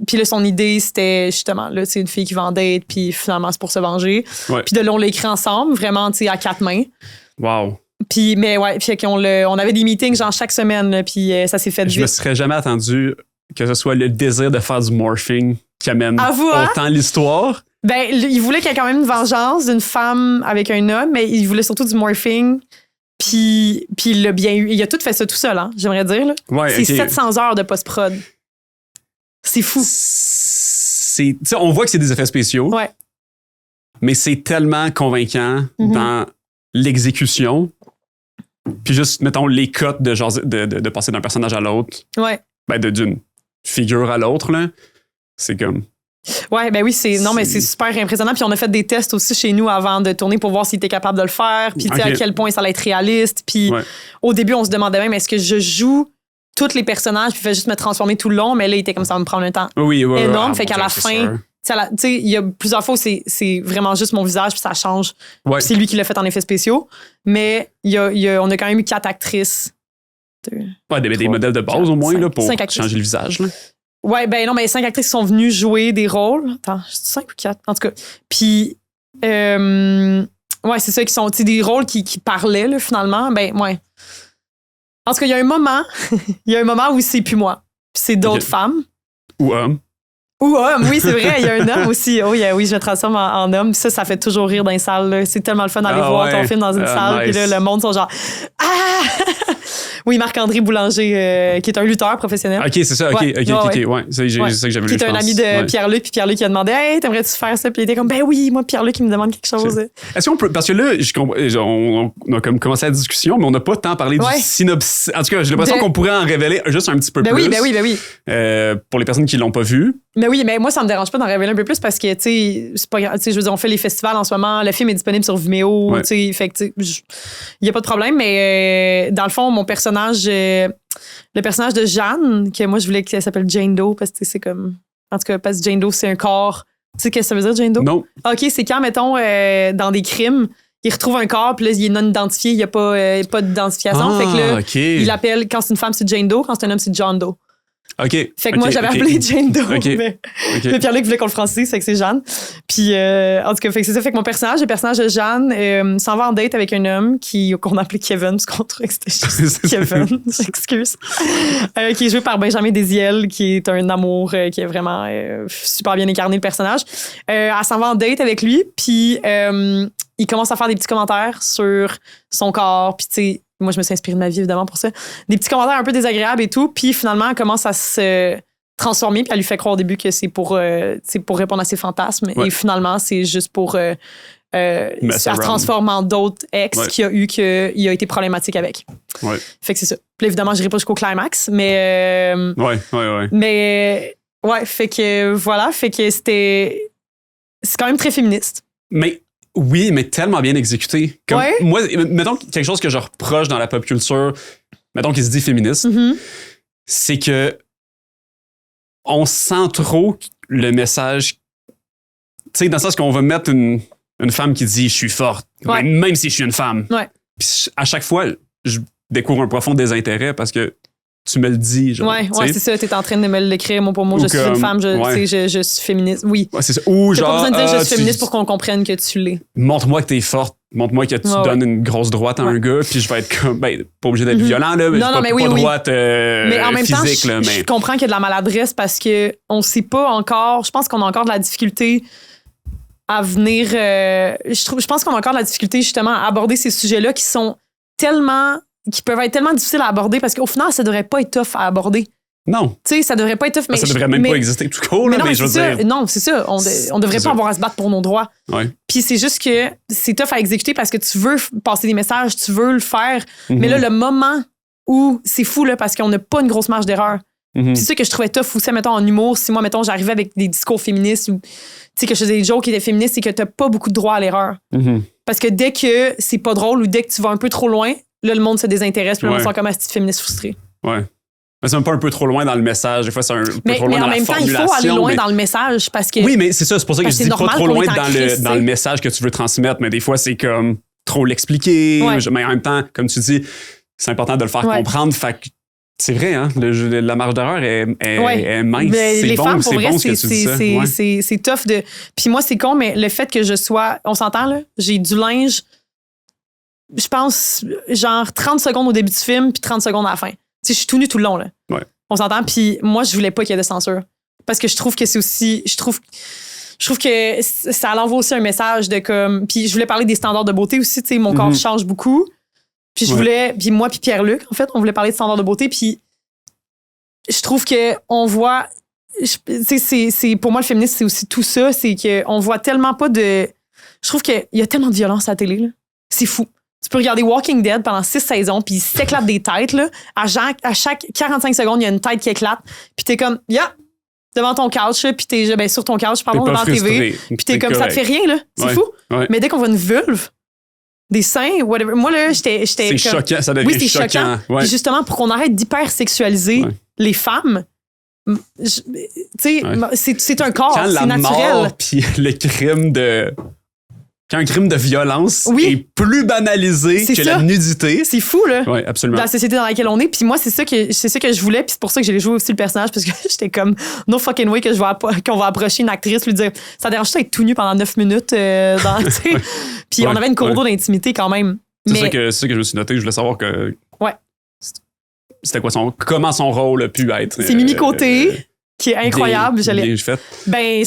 Puis là, son idée, c'était justement, là, c'est une fille qui va en date, puis finalement, c'est pour se venger. Ouais. Puis de là, on l'a écrit ensemble, vraiment, tu sais, à 4 mains. Wow. Puis, mais ouais, puis on avait des meetings, genre, chaque semaine, là, puis ça s'est fait vite. Je me serais jamais attendu que ce soit le désir de faire du morphing qui amène autant l'histoire. Ben, il voulait qu'il y ait quand même une vengeance d'une femme avec un homme, mais il voulait surtout du morphing. Puis il l'a bien eu. Il a tout fait ça tout seul, hein, j'aimerais dire. Là. Ouais, c'est 700 heures de post-prod. C'est fou. On voit que c'est des effets spéciaux. Ouais. Mais c'est tellement convaincant dans l'exécution. Puis juste, mettons, les cotes de passer d'un personnage à l'autre. Ouais. Ben, d'une figure à l'autre, là. C'est comme... Ouais, ben oui, mais c'est super impressionnant. Puis on a fait des tests aussi chez nous avant de tourner pour voir s'il était capable de le faire. Puis à quel point ça allait être réaliste. Puis au début, on se demandait même, est-ce que je joue tous les personnages puis fait juste me transformer tout le long, mais là, il était comme ça va me prendre un temps énorme. Fait qu'à la fin, tu sais, il y a plusieurs fois où c'est vraiment juste mon visage puis ça change. Ouais. C'est lui qui l'a fait en effets spéciaux. Mais on a quand même eu 4 actrices. Des modèles de base 4, au moins 5, là, pour changer le visage. Là. Ouais, ben non, mais 5 actrices qui sont venues jouer des rôles. Attends, je dis 5 ou 4? En tout cas. Puis Ouais, c'est ça, qui sont des rôles qui parlaient, là, finalement. Ben, ouais. En tout cas, il y a un moment où c'est plus moi. Puis c'est d'autres femmes. Ou hommes. Ou homme, oui, c'est vrai. Il y a un homme aussi. Oh, oui, je me transforme en homme. Ça fait toujours rire dans les salles. Là. C'est tellement le fun d'aller voir ton film dans une salle. Puis là, le monde sont genre Ah! Oui, Marc-André Boulanger, qui est un lutteur professionnel. OK, c'est ça. OK. Ouais. C'est ça que j'avais lu. Qui est un ami de Pierre-Luc. Puis Pierre-Luc, qui a demandé Hey, t'aimerais-tu faire ça? Puis il était comme Ben oui, moi, Pierre-Luc, il me demande quelque chose. Est-ce qu'on peut. Parce que là, on a comme commencé la discussion, mais on n'a pas tant parlé du synopsis. En tout cas, j'ai l'impression qu'on pourrait en révéler juste un petit peu plus. Ben oui. Pour les personnes qui l'ont pas vu. Mais oui, mais moi, ça me dérange pas d'en révéler un peu plus parce que, tu sais, c'est pas grave. Tu sais, je veux dire, on fait les festivals en ce moment. Le film est disponible sur Vimeo. Tu sais, fait que, il n'y a pas de problème. Mais dans le fond, mon personnage, le personnage de Jeanne, que moi, je voulais qu'elle s'appelle Jane Doe parce que c'est comme. En tout cas, parce que Jane Doe, c'est un corps. Tu sais, qu'est-ce que ça veut dire, Jane Doe? Non. OK, c'est quand, mettons, dans des crimes, il retrouve un corps, puis là, il est non identifié, il n'y a pas d'identification. Fait que là, il appelle, quand c'est une femme, c'est Jane Doe, quand c'est un homme, c'est John Doe. OK. Fait que moi, j'avais appelé Jane Doe. Mais Pierre-Luc voulait qu'on le francise, c'est que c'est Jeanne. Puis, en tout cas, fait que c'est ça. Fait que le personnage de Jeanne s'en va en date avec un homme qu'on appelait Kevin, parce qu'on trouvait que c'était juste Kevin. J'excuse. Qui est joué par Benjamin Desiel, qui est un amour qui est vraiment super bien incarné, le personnage. Elle s'en va en date avec lui, puis il commence à faire des petits commentaires sur son corps, puis tu sais, moi, je me suis inspirée de ma vie, évidemment, pour ça. Des petits commentaires un peu désagréables et tout. Puis finalement, elle commence à se transformer. Puis elle lui fait croire au début que c'est pour répondre à ses fantasmes. Ouais. Et finalement, c'est juste pour... elle se transforme en d'autres ex qu'il a qu'il a été problématique avec. Ouais. Fait que c'est ça. Puis évidemment, je n'irai pas jusqu'au climax, mais... Mais... ouais, fait que voilà. Fait que c'est quand même très féministe. Mais... Oui, mais tellement bien exécuté. Comme moi, mettons quelque chose que je reproche dans la pop culture, mettons qu'il se dit féministe, c'est que on sent trop le message. Tu sais, dans le sens qu'on va mettre une femme qui dit « je suis forte », même si je suis une femme. Ouais. Puis à chaque fois, je découvre un profond désintérêt parce que tu me le dis. Genre, c'est ça. T'es en train de me l'écrire. Moi, pour moi, je suis une femme. Je suis féministe. Oui. Ouais, c'est ça. Ou t'as genre. Pas besoin de dire je suis féministe pour qu'on comprenne que tu l'es. Montre-moi que t'es forte. Montre-moi que tu donnes une grosse droite à un gars. Puis je vais être comme. Ben, pas obligé d'être violent, là. Mais pas droite mais en même physique, temps, là. Je comprends qu'il y a de la maladresse parce qu'on sait pas encore. Je pense qu'on a encore de la difficulté à venir. Je pense qu'on a encore de la difficulté, justement, à aborder ces sujets-là qui peuvent être tellement difficiles à aborder parce qu'au final, ça devrait pas être tough à aborder. Non. Tu sais, ça devrait pas être tough. Mais ça devrait même pas exister tout court, là, mais je veux dire. Non, c'est ça. On devrait pas avoir à se battre pour nos droits. Ouais. Puis c'est juste que c'est tough à exécuter parce que tu veux passer des messages, tu veux le faire. Mais là, le moment où c'est fou, là, parce qu'on n'a pas une grosse marge d'erreur. C'est ça que je trouvais tough aussi, mettons, en humour. Si moi, mettons, j'arrivais avec des discours féministes ou, tu sais, que je faisais des jokes qui étaient féministes, c'est que t'as pas beaucoup de droit à l'erreur. Parce que dès que c'est pas drôle ou dès que tu vas un peu trop loin, là, le monde se désintéresse, puis le monde sent comme un petit féministe frustré. Ouais. Mais c'est même pas un peu trop loin dans le message. Des fois, c'est un peu trop loin dans la formulation. Mais en même temps, il faut aller loin dans le message parce que... Oui, mais c'est ça. C'est pour ça que je dis pas trop loin dans le message que tu veux transmettre. Mais des fois, c'est comme trop l'expliquer. Ouais. Mais en même temps, comme tu dis, c'est important de le faire comprendre. Fait que c'est vrai, hein? La marge d'erreur est mince. C'est bon, c'est bon ce que tu dis ça. C'est tough de... Puis moi, c'est con, mais le fait que je sois... On s'entend, là? J'ai du linge... Je pense, genre 30 secondes au début du film, puis 30 secondes à la fin. Tu sais, je suis tout nu tout le long, là. Ouais. On s'entend, puis moi, je voulais pas qu'il y ait de censure. Parce que je trouve que c'est aussi... Je trouve que ça envoie aussi un message de comme... Puis je voulais parler des standards de beauté aussi, tu sais, mon corps change beaucoup. Puis je voulais... Puis moi puis Pierre-Luc, en fait, on voulait parler de standards de beauté, puis je trouve qu'on voit... Tu sais, c'est pour moi, le féminisme, c'est aussi tout ça, c'est qu'on voit tellement pas de... Je trouve qu'il y a tellement de violence à la télé, là. C'est fou. Tu peux regarder Walking Dead pendant 6 saisons, puis ils s'éclatent des têtes, là. À chaque 45 secondes, il y a une tête qui éclate. Puis t'es comme, devant ton couch, puis t'es sur ton couch, pardon, devant la TV. Puis t'es comme, ça te fait rien, là. C'est fou. Ouais. Mais dès qu'on voit une vulve, des seins, whatever. Moi, là, j'étais c'est comme... choquant, ça devient c'est choquant. Ouais. Puis justement, pour qu'on arrête d'hypersexualiser les femmes, tu sais, c'est un corps, c'est naturel. Quand la mort, puis le crime de... Quand un crime de violence Oui. est plus banalisé C'est que ça. la nudité. C'est fou, là. Oui, absolument. Dans la société dans laquelle on est. Puis moi, c'est ça que je voulais. Puis c'est pour ça que j'ai joué aussi le personnage. Parce que j'étais comme, no fucking way qu'on va approcher une actrice, lui dire, ça dérange d'être tout nu pendant 9 minutes. Tu sais. Puis on avait une cour d'eau d'intimité quand même. C'est Mais ça que je me suis noté. Je voulais savoir que. Ouais. C'était quoi comment son rôle a pu être. c'est Mimi Côté, qui est incroyable. Bien fait. Ben,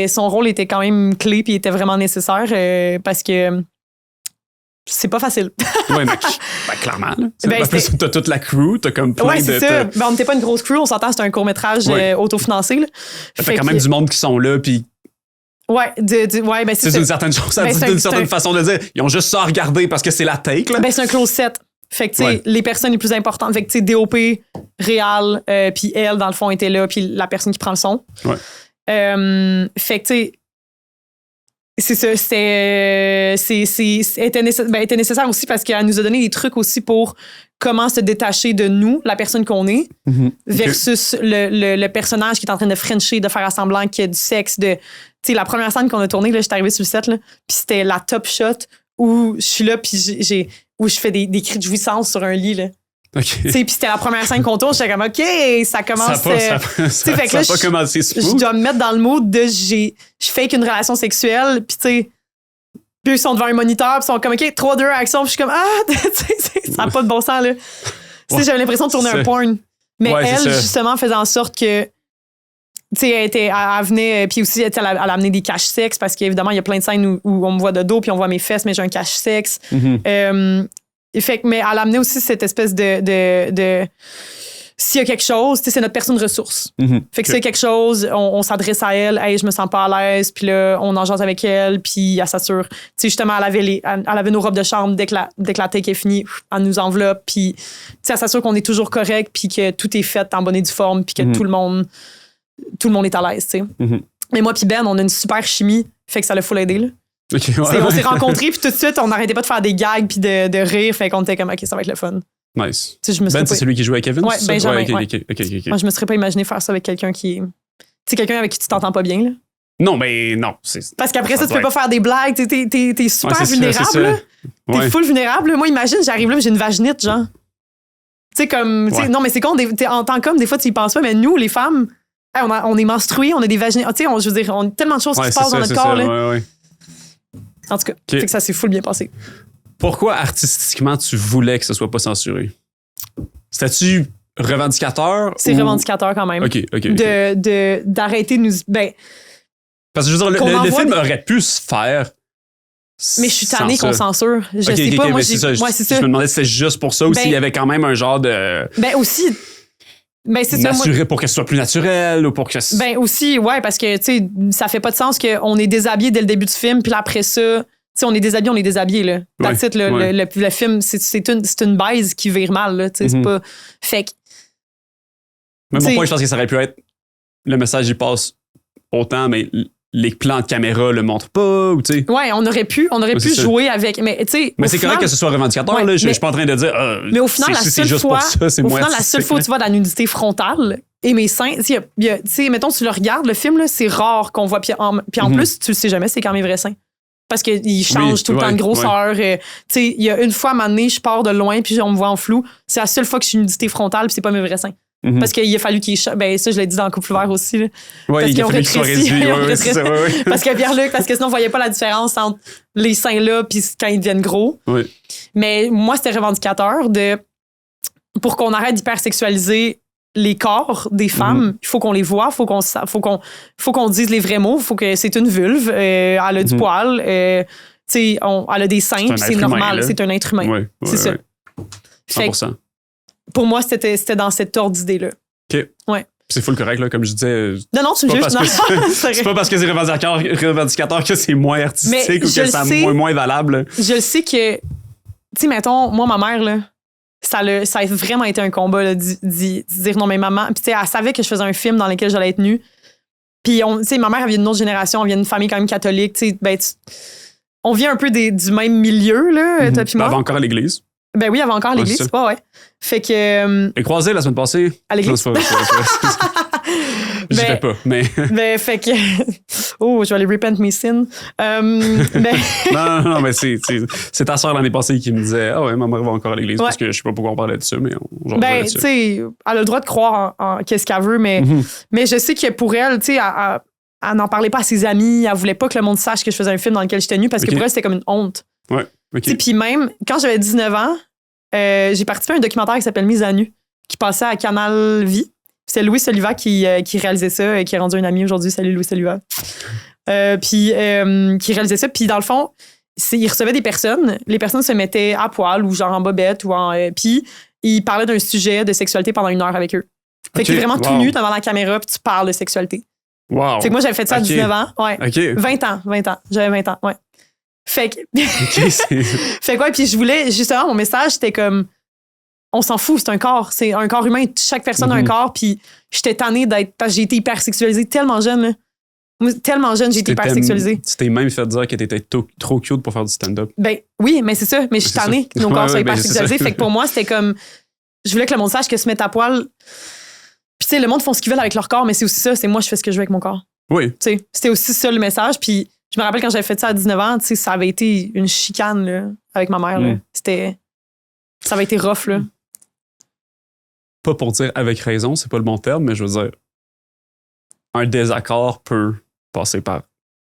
son rôle était quand même clé puis était vraiment nécessaire parce que c'est pas facile. Oui, mais clairement. Là. Ben, en plus, t'as toute la crew, t'as comme plein ouais, c'est de. ça. Ben, on n'était pas une grosse crew, on s'entend, c'était un court-métrage autofinancé. Là. T'as quand même du monde qui sont là, puis. Ouais, ouais, ben c'est une certaine chose, ben, d'une certaine façon de dire. Ils ont juste ça à regarder parce que c'est la take, là. Ben, c'est un close set. Fait que, tu sais, les personnes les plus importantes, fait que, tu sais, DOP, Réal, puis elle, dans le fond, était là, puis la personne qui prend le son. Ouais. Fait que, tu sais, c'est ça, était nécessaire aussi parce qu'elle nous a donné des trucs aussi pour comment se détacher de nous, la personne qu'on est, versus le personnage qui est en train de frencher, de faire semblant qu'il y a du sexe. Tu sais, la première scène qu'on a tournée, là, j'étais arrivée sur le set, là, puis c'était la top shot où je suis là, puis où je fais des cris de jouissance sur un lit, là. Okay. Puis c'était la première scène qu'on tourne, j'étais comme, OK, ça commence... Ça n'a pas commencé smooth. Je dois me mettre dans le mood de je fake une relation sexuelle, puis tu sais, puis ils sont devant un moniteur, puis ils sont comme, OK, 3, 2, action, puis je suis comme, ça n'a pas de bon sens, là. Tu sais, j'avais l'impression de tourner un porn. Mais elle, justement, faisait en sorte que, tu sais, elle venait, puis aussi, elle a amené des caches sexes, parce qu'évidemment, il y a plein de scènes où on me voit de dos, puis on voit mes fesses, mais j'ai un cache sexe. Fait que, mais elle a amené aussi cette espèce de s'il y a quelque chose, c'est notre personne ressource. Fait que s'il y a quelque chose, on s'adresse à elle, hey, je me sens pas à l'aise, puis là, on en jase avec elle, puis elle s'assure. Tu sais, justement, elle avait nos robes de chambre dès que la take est finie, elle nous enveloppe, puis elle s'assure qu'on est toujours correct, puis que tout est fait en bonne et due forme, puis que tout le monde est à l'aise, tu sais. Mais moi puis Ben, on a une super chimie, fait que ça l'a full aidé, là. Okay, on s'est rencontrés, puis tout de suite, on n'arrêtait pas de faire des gags puis de rire, fait qu'on était comme, OK, ça va être le fun. Nice. Ben, c'est celui qui joue avec Kevin? Ouais, Benjamin. Okay. Moi, je me serais pas imaginé faire ça avec quelqu'un qui... Tu sais, quelqu'un avec qui tu t'entends pas bien, là. Non, mais non. Parce qu'après ça, tu peux pas faire des blagues, t'es super vulnérable, là. T'es full vulnérable, là. Moi, imagine, j'arrive là, j'ai une vaginite, genre. Tu sais, comme... Non, mais c'est con, en tant qu'homme, des fois, tu y penses pas, mais nous, les femmes, on est menstruées, on a des vaginites. Tu sais, je veux dire, on a tellement de choses qui se passent dans notre corps, là. En tout cas, fait que ça s'est full bien passé. Pourquoi artistiquement tu voulais que ce soit pas censuré? C'était-tu revendicateur? C'est revendicateur quand même. OK. D'arrêter de nous... Ben, parce que je veux dire, le film aurait pu se faire. Mais je suis tannée qu'on censure. Je sais pas, moi, c'est ça. Je me demandais si c'était juste pour ça ou s'il y avait quand même un genre de... Ben aussi... Ben, c'est ça, pour qu'elle soit plus naturelle ou pour que... Ben aussi, ouais, parce que, tu sais, ça fait pas de sens qu'on est déshabillé dès le début du film, puis après ça, tu sais, on est déshabillé, là. That's it, le film, c'est une baise qui vire mal, là, tu sais, c'est pas... Fait que... Mais mon point, je pense que ça aurait pu être... Le message, il passe autant, mais les plans de caméra le montrent pas, ou tu sais... Ouais, on aurait pu jouer avec... Mais, tu sais... Mais c'est correct que ce soit revendicateur, là. Je suis pas en train de dire... mais au final, la seule fois où tu vois de la nudité frontale et mes seins... Tu sais, mettons, tu le regardes, le film, là, c'est rare qu'on voit... Puis en plus, tu le sais jamais, c'est quand mes vrais seins. Parce qu'ils changent tout le temps de grosseur. Tu sais, il y a une fois, à un moment donné, je pars de loin, puis on me voit en flou. C'est la seule fois que je suis nudité frontale, puis c'est pas mes vrais seins. Parce qu'il a fallu qu'ils... Ben, ça, je l'ai dit dans le couple ouvert aussi. Là. Ouais, il a fallu qu'ils soient réduits. Parce que Pierre-Luc, parce que sinon, on voyait pas la différence entre les seins là puis quand ils deviennent gros. Oui. Mais moi, c'était revendicateur pour qu'on arrête d'hypersexualiser les corps des femmes. Il faut qu'on les voit, faut qu'on dise les vrais mots, faut que c'est une vulve, elle a du poil, elle a des seins, c'est normal, c'est un être humain. Ouais, c'est ça. 100%. Pour moi, c'était dans cette ordre d'idée-là. OK. Ouais. C'est full correct, là, comme je disais. Non, tu me juges. C'est pas parce que c'est revendicateur que c'est moins artistique ou que c'est moins valable. Je le sais que, tu sais, mettons, moi, ma mère, là, ça a vraiment été un combat là, d'y dire non, mais maman. Puis, tu sais, elle savait que je faisais un film dans lequel j'allais être nue. Puis, tu sais, ma mère, elle vient d'une autre génération, elle vient d'une famille quand même catholique. Tu sais, ben, on vient un peu du même milieu, là, toi puis moi. Elle va encore à l'église. Ben oui, il y avait encore l'église, c'est pas, ouais. Fait que... Les croisés la semaine passée. À l'église? J'y vais pas, mais... Ben, fait que... je vais aller repent mes sins. Mais... non, mais c'est ta soeur l'année passée qui me disait « Ah ouais, ma mère va encore à l'église. » Parce que je sais pas pourquoi on parlait de ça, mais on tu sais, elle a le droit de croire en qu'est-ce qu'elle veut, mais je sais que pour elle, tu sais, elle n'en parlait pas à ses amis. Elle voulait pas que le monde sache que je faisais un film dans lequel j'étais nue parce que pour elle, c'était comme une honte. Ouais, OK. Puis même, quand j'avais 19 ans, j'ai participé à un documentaire qui s'appelle Mise à nu, qui passait à Canal Vie. C'est Louis Soliva qui réalisait ça et qui est rendu un ami aujourd'hui. Salut Louis Soliva. Puis qui réalisait ça. Puis dans le fond, il recevait des personnes. Les personnes se mettaient à poil ou genre en bobette. Puis il parlait d'un sujet de sexualité pendant 1 heure avec eux. Fait que t'es vraiment tout nu devant la caméra puis tu parles de sexualité. Wow. Fait que moi, j'avais fait ça à 19 ans. Ouais. OK. 20 ans. J'avais 20 ans, ouais. Fait que... fait quoi, puis je voulais... Justement, mon message, c'était comme... On s'en fout, c'est un corps. C'est un corps humain. Chaque personne a un corps, puis j'étais tannée d'être... Parce que j'ai été hyper sexualisée tellement jeune, là. Moi, tellement jeune, j'ai été hyper sexualisée. Tu t'es même fait dire que t'étais trop cute pour faire du stand-up. Ben oui, mais c'est ça. Mais je suis tannée que nos corps soient hyper sexualisés. Fait que pour moi, c'était comme... Je voulais que le monde sache que se mettre à poil... Puis, tu sais, le monde font ce qu'ils veulent avec leur corps, mais c'est aussi ça. C'est moi, je fais ce que je veux avec mon corre. Oui. Tu sais, c'était aussi ça le message. Puis, je me rappelle quand j'avais fait ça à 19 ans, tu sais, ça avait été une chicane, là, avec ma mère, là. Ça avait été rough, là. Pas pour dire avec raison, c'est pas le bon terme, mais je veux dire, un désaccord peut passer par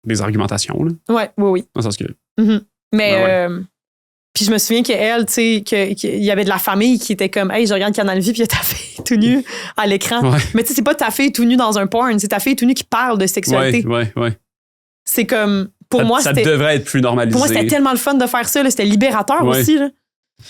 des argumentations, là. Ouais, oui. Dans le sens que. Mais, puis je me souviens qu'elle, tu sais, qu'il y avait de la famille qui était comme, hey, je regarde Canal Vie, puis il y a ta fille tout nue à l'écran. Ouais. Mais tu sais, c'est pas ta fille tout nue dans un porn, c'est ta fille tout nue qui parle de sexualité. Ouais. C'est comme, pour moi, ça devrait être plus normalisé. Pour moi, c'était tellement le fun de faire ça, là. C'était libérateur aussi, là.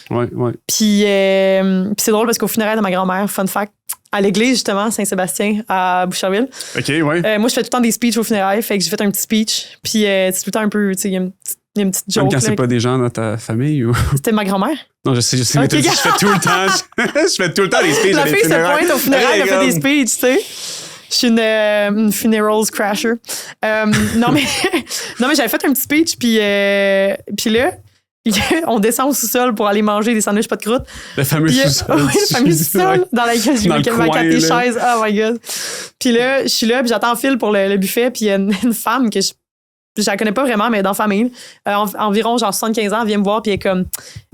Ouais. Puis c'est drôle parce qu'au funérailles de ma grand-mère, fun fact, à l'église, justement, Saint-Sébastien, à Boucherville. OK, ouais. Moi, je fais tout le temps des speeches au funérailles, fait que j'ai fait un petit speech. Puis c'est tout le temps un peu, tu sais, il y a une petite joke. Même quand là, c'est pas des gens dans ta famille ou. C'était ma grand-mère? Non, je sais, Okay. mais je fais tout le temps. Je fais tout le temps des speeches. La fille se pointe au funérailles, elle fait des speeches, tu sais. Je suis une funerals crasher. Non, mais j'avais fait un petit speech, puis là, on descend au sous-sol pour aller manger des sandwichs pas de croûte. Le fameux sous-sol. Oui, le fameux sous-sol dans lequel j'ai mis ma quatre chaises. Oh my God. Puis là, je suis là, puis j'attends en fil pour le buffet, puis il y a une femme que je la connais pas vraiment, mais dans la famille, environ genre 75 ans, elle vient me voir, puis elle est comme,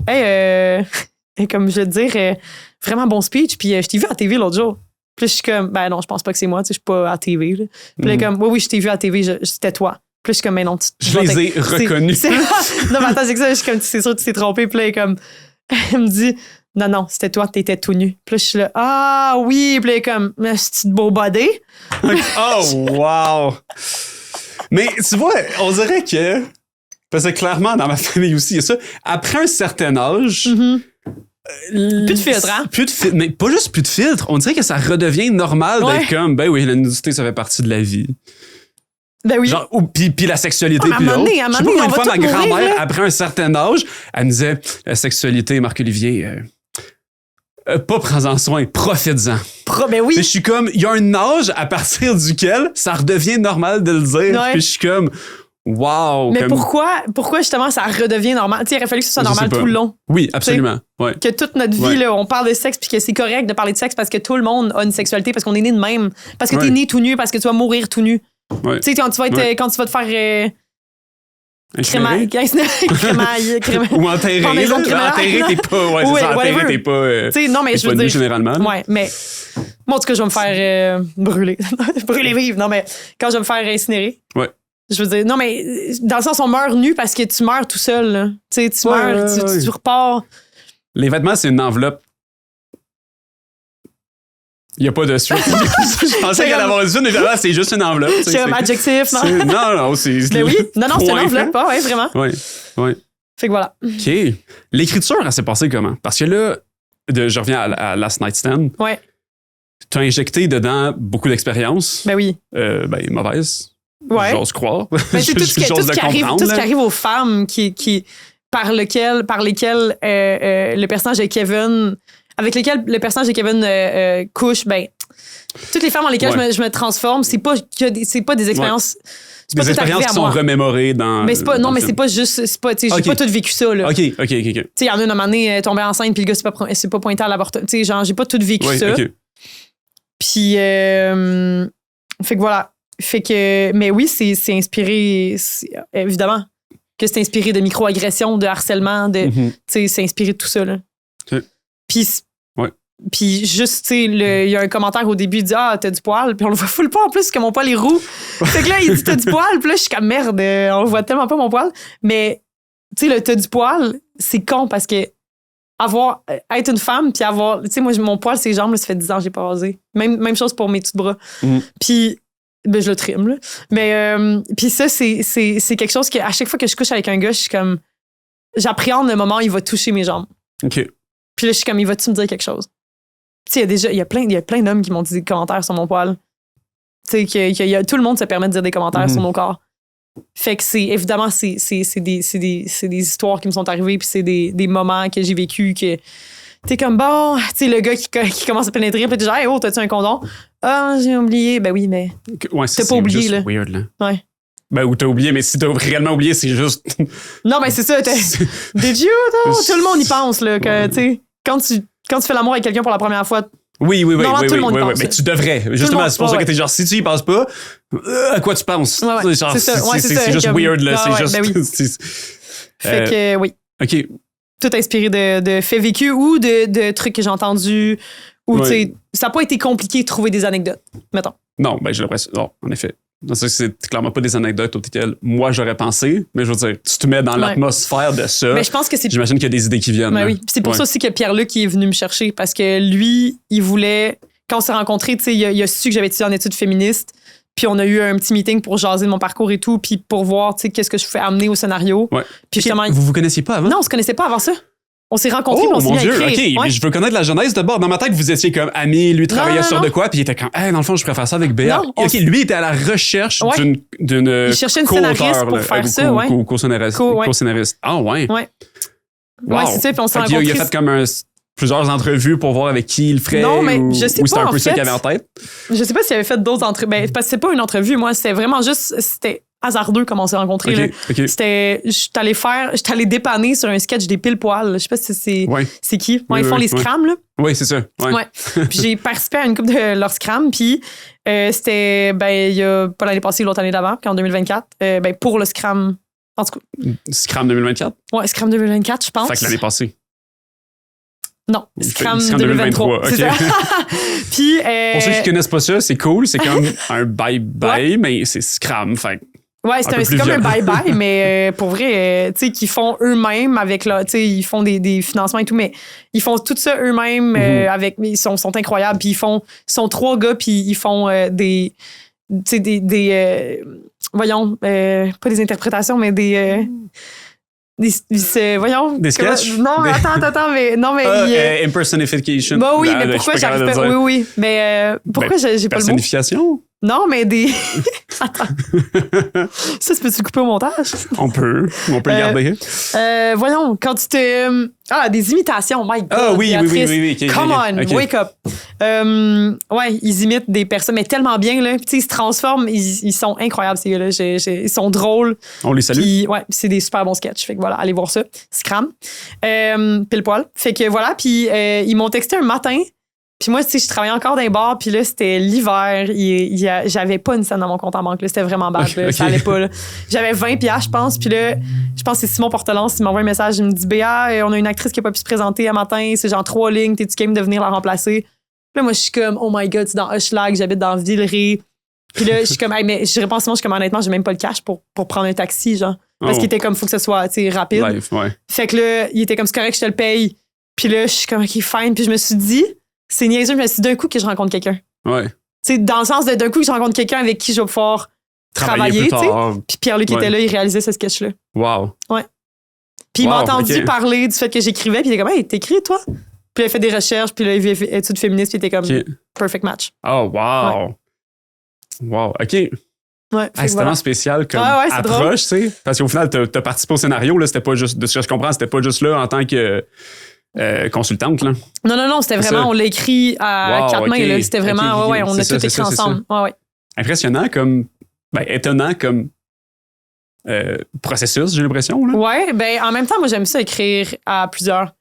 hey, comme je veux te dire, vraiment bon speech, puis je t'ai vu à TV l'autre jour. Puis là, je suis comme, ben non, je pense pas que c'est moi, tu sais, je suis pas à TV. Là. Puis là, comme, oui, je t'ai vu à TV, c'était toi. Puis là, je suis comme, mais non, je les ai reconnus. Non, mais attends, c'est que ça, je suis comme, c'est sûr que tu t'es trompé. Puis là, comme, elle me dit, non, c'était toi, t'étais tout nu. Puis là, je suis là, ah oui. Puis là, comme, mais c'est beau body. Oh, wow. Mais tu vois, on dirait que, parce que clairement, dans ma famille aussi, il y a ça. Après un certain âge, plus de filtre, hein? Mais pas juste plus de filtre. On dirait que ça redevient normal d'être comme, ben oui, la nudité, ça fait partie de la vie. Ben oui. Genre, puis la sexualité, puis l'autre. Je sais pas combien de fois ma grand-mère, après un certain âge, elle me disait, la sexualité, Marc-Olivier, pas prends-en soin, profites-en. Ben oui. Puis je suis comme, il y a un âge à partir duquel ça redevient normal de le dire. Ouais. Puis je suis comme, wow. Mais pourquoi justement ça redevient normal? Tu sais, il aurait fallu que ce soit normal tout le long. Oui, absolument. Ouais. Que toute notre vie, là, on parle de sexe puis que c'est correct de parler de sexe parce que tout le monde a une sexualité, parce qu'on est né de même, parce que t'es né tout nu, parce que tu vas mourir tout nu. Ouais. Tu sais, quand tu vas te faire crémaille. Ou enterré. Enterré, t'es pas. Ouais, c'est ça. Enterré, t'es pas. Tu sais, non, mais je veux dire. Généralement. Ouais, mais. Moi, en tout cas, je vais me faire brûler. Brûler vive. Non, mais quand je vais me faire incinérer. Ouais. Je veux dire, non, mais dans le sens, on meurt nu parce que tu meurs tout seul. Là. Tu sais, tu meurs, tu repars. Les vêtements, c'est une enveloppe. Il n'y a pas de suite. Je pensais qu'il y allait avoir une suite, mais évidemment, c'est juste une enveloppe. C'est un adjectif, non? Non, c'est. Mais oui, non, c'est une enveloppe, ouais, vraiment. Oui. Fait que voilà. OK. L'écriture, elle s'est passée comment? Parce que là, je reviens à Last Night Stand. Ouais. Tu as injecté dedans beaucoup d'expérience. Ben oui. Mauvaise. Ouais. J'ose croire. Mais c'est tout ce qui arrive aux femmes par lesquelles le personnage de Kevin, avec lesquelles le personnage de Kevin couche, ben, toutes les femmes en lesquelles je me transforme, c'est pas des expériences. Ouais. C'est pas des expériences qui sont remémorées dans. Mais c'est pas, non, mais c'est pas juste. C'est pas, j'ai pas tout vécu ça, là. OK. Tu sais, il y en a une à un moment donné, tombée enceinte, puis le gars c'est pas pointé à l'avortement. Tu sais, genre, j'ai pas tout vécu ça. Okay. Puis, fait que voilà. Fait que, mais oui, c'est inspiré, évidemment, que c'est inspiré de micro-agressions, de harcèlement, de, tu sais, c'est inspiré de tout ça, là. Okay. Puis juste, tu sais, il y a un commentaire au début, il dit « Ah, t'as du poil », puis on le voit full pas en plus, que mon poil est roux. Fait que là, il dit « T'as du poil », puis là, je suis comme « Merde, on le voit tellement pas, mon poil ». Mais, tu sais, le « T'as du poil », c'est con parce que être une femme, puis avoir, tu sais, moi, mon poil, ses jambes, là, ça fait 10 ans que j'ai pas rasé. Même chose pour mes petits bras. Puis, ben, je le trime, là. Mais, puis ça, c'est quelque chose que, à chaque fois que je couche avec un gars, je suis comme, j'appréhende le moment où il va toucher mes jambes. OK. Puis là, je suis comme, il va-tu me dire quelque chose? Tu sais, il y a plein d'hommes qui m'ont dit des commentaires sur mon poil. Tu sais, tout le monde se permet de dire des commentaires sur mon corps. Fait que évidemment, c'est des histoires qui me sont arrivées, puis c'est des moments que j'ai vécu que t'es comme bon, tu sais, le gars qui commence à pénétrer, puis t'es genre, hey, oh, t'as-tu un condom? Ah, j'ai oublié. Ben oui, mais ouais, t'as pas oublié, là. Weird, là. Ouais. Ben, ou t'as oublié, mais si t'as réellement oublié, c'est juste. Non, ben c'est ça. Did you? Tout le monde y pense, là, que, tu sais, quand tu fais l'amour avec quelqu'un pour la première fois. Oui. Tout le monde y pense, mais tu devrais. Justement, c'est pour ça que t'es genre, si tu y penses pas, à quoi tu penses? Ouais. Genre, c'est juste comme, weird, là. C'est juste. Ben oui. Fait que, oui. OK. Tout inspiré de faits vécus ou de trucs que j'ai entendus. Ou, tu sais, ça n'a pas été compliqué de trouver des anecdotes, mettons. Non, ben j'ai l'impression. Non, en effet. C'est clairement pas des anecdotes auxquelles moi j'aurais pensé, mais je veux dire, tu te mets dans l'atmosphère de ça. Mais je pense que j'imagine qu'il y a des idées qui viennent. Oui. C'est pour ça aussi que Pierre-Luc est venu me chercher, parce que lui, il voulait, quand on s'est rencontrés, tu sais, il a su que j'avais étudié en études féministes, puis on a eu un petit meeting pour jaser de mon parcours et tout, puis pour voir, tu sais, qu'est-ce que je fais amener au scénario. Ouais. Puis justement, vous connaissiez pas avant? Non, on se connaissait pas avant ça. On s'est rencontrés, puis on s'est mis à écrire. OK, mais je veux connaître la genèse d'abord. Dans ma tête, vous étiez comme amis, lui travaillait sur de quoi, puis il était comme, dans le fond, je préfère ça avec Béa. OK, lui était à la recherche d'une il cherchait une scénariste pour faire ça, co-scénariste. Ah, ouais. Ouais. Wow. Ouais, c'est ça, puis on s'est rencontrés. Il a fait comme plusieurs entrevues pour voir avec qui il ferait. Non, mais je sais pas, c'était un peu ça qu'il avait en tête. Je sais pas s'il avait fait d'autres entrevues. Ben, parce que c'est pas une entrevue, moi, c'était vraiment juste, c'était hasardeux comment on s'est rencontrés. Okay. C'était, j'étais allée dépanner sur un sketch des pile poils. Je sais pas si c'est qui. Ils font les scrams, là. Oui, c'est ça. Ouais. Puis j'ai participé à une couple de leurs scrams, puis c'était, il y a pas l'année passée, l'autre année d'avant, puis en 2024, pour le scram, en tout cas. Scram 2024? Ouais, scram 2024, je pense. Fait que l'année passée. Non, Scram 2023. Okay. C'est ça. Puis, pour ceux qui connaissent pas ça, c'est cool. C'est comme un bye-bye, mais c'est Scram. Fait ouais, c'est comme un bye-bye, mais pour vrai, tu sais, qu'ils font eux-mêmes avec là, tu sais, ils font des financements et tout, mais ils font tout ça eux-mêmes ils sont incroyables. Puis ils sont 3 gars, puis ils font voyons, pas des interprétations, mais voyons. Des sketchs? Non, attends, mais. Non, mais impersonification. Bah oui, mais pourquoi j'arrive pas. Oui. Mais pourquoi j'ai pas le mot? Personnification? Non, mais Attends. Ça, peux-tu le couper au montage? On peut le garder. Voyons, quand tu te. Des imitations, my God. Ah oui. Okay, come on, wake up. Ouais, ils imitent des personnes, mais tellement bien, là. Puis, ils se transforment, ils sont incroyables, ces gars-là. Ils sont drôles. On les salue. Puis, ouais, c'est des super bons sketchs. Fait que voilà, allez voir ça. Scram. Pile poil. Fait que voilà, puis ils m'ont texté un matin. Puis moi, tu sais, je travaillais encore dans les bars, puis là, c'était l'hiver. J'avais pas une scène dans mon compte en banque. Là. C'était vraiment bad. Là. Ça allait pas. Là. J'avais 20$, je pense. Puis là, je pense que c'est Simon Portelance qui m'envoie un message. Il me dit, Béa, on a une actrice qui a pas pu se présenter un matin. C'est genre 3 lignes. T'es-tu game de venir la remplacer? Puis là, moi, je suis comme, oh my God, c'est dans Hochelag. J'habite dans Villeray. Puis là, je suis comme, hey, mais je réponds Simon, je suis comme, honnêtement, j'ai même pas le cash pour prendre un taxi, genre. Parce qu'il était comme, faut que ce soit, tu sais, rapide. Life, ouais. Fait que là, il était comme, c'est correct, je te le paye. Puis là, je suis comme, OK, fine. Puis je me suis dit, c'est niaiseux, je me suis dit d'un coup que je rencontre quelqu'un. Ouais. Tu sais, dans le sens de d'un coup que je rencontre quelqu'un avec qui je vais pouvoir travailler, tu sais. Puis Pierre-Luc était là, il réalisait ce sketch-là. Wow. Ouais. Puis il m'a entendu parler du fait que j'écrivais, puis il était comme, hey, t'écris, toi? Puis il a fait des recherches, puis là, il a fait études féministes, puis il était comme, perfect match. Oh, wow. Ouais. Wow, OK. Ouais, c'est vraiment spécial comme approche, tu sais. Parce qu'au final, t'as participé au scénario, là, c'était pas juste, de ce que je comprends, c'était pas juste là en tant que consultante, là. Non, c'était vraiment, on l'a écrit à 4 mains, là. C'était vraiment, on a tout écrit ensemble. Ouais. Impressionnant comme, étonnant comme processus, j'ai l'impression, là. Ouais, en même temps, moi, j'aime ça écrire à plusieurs.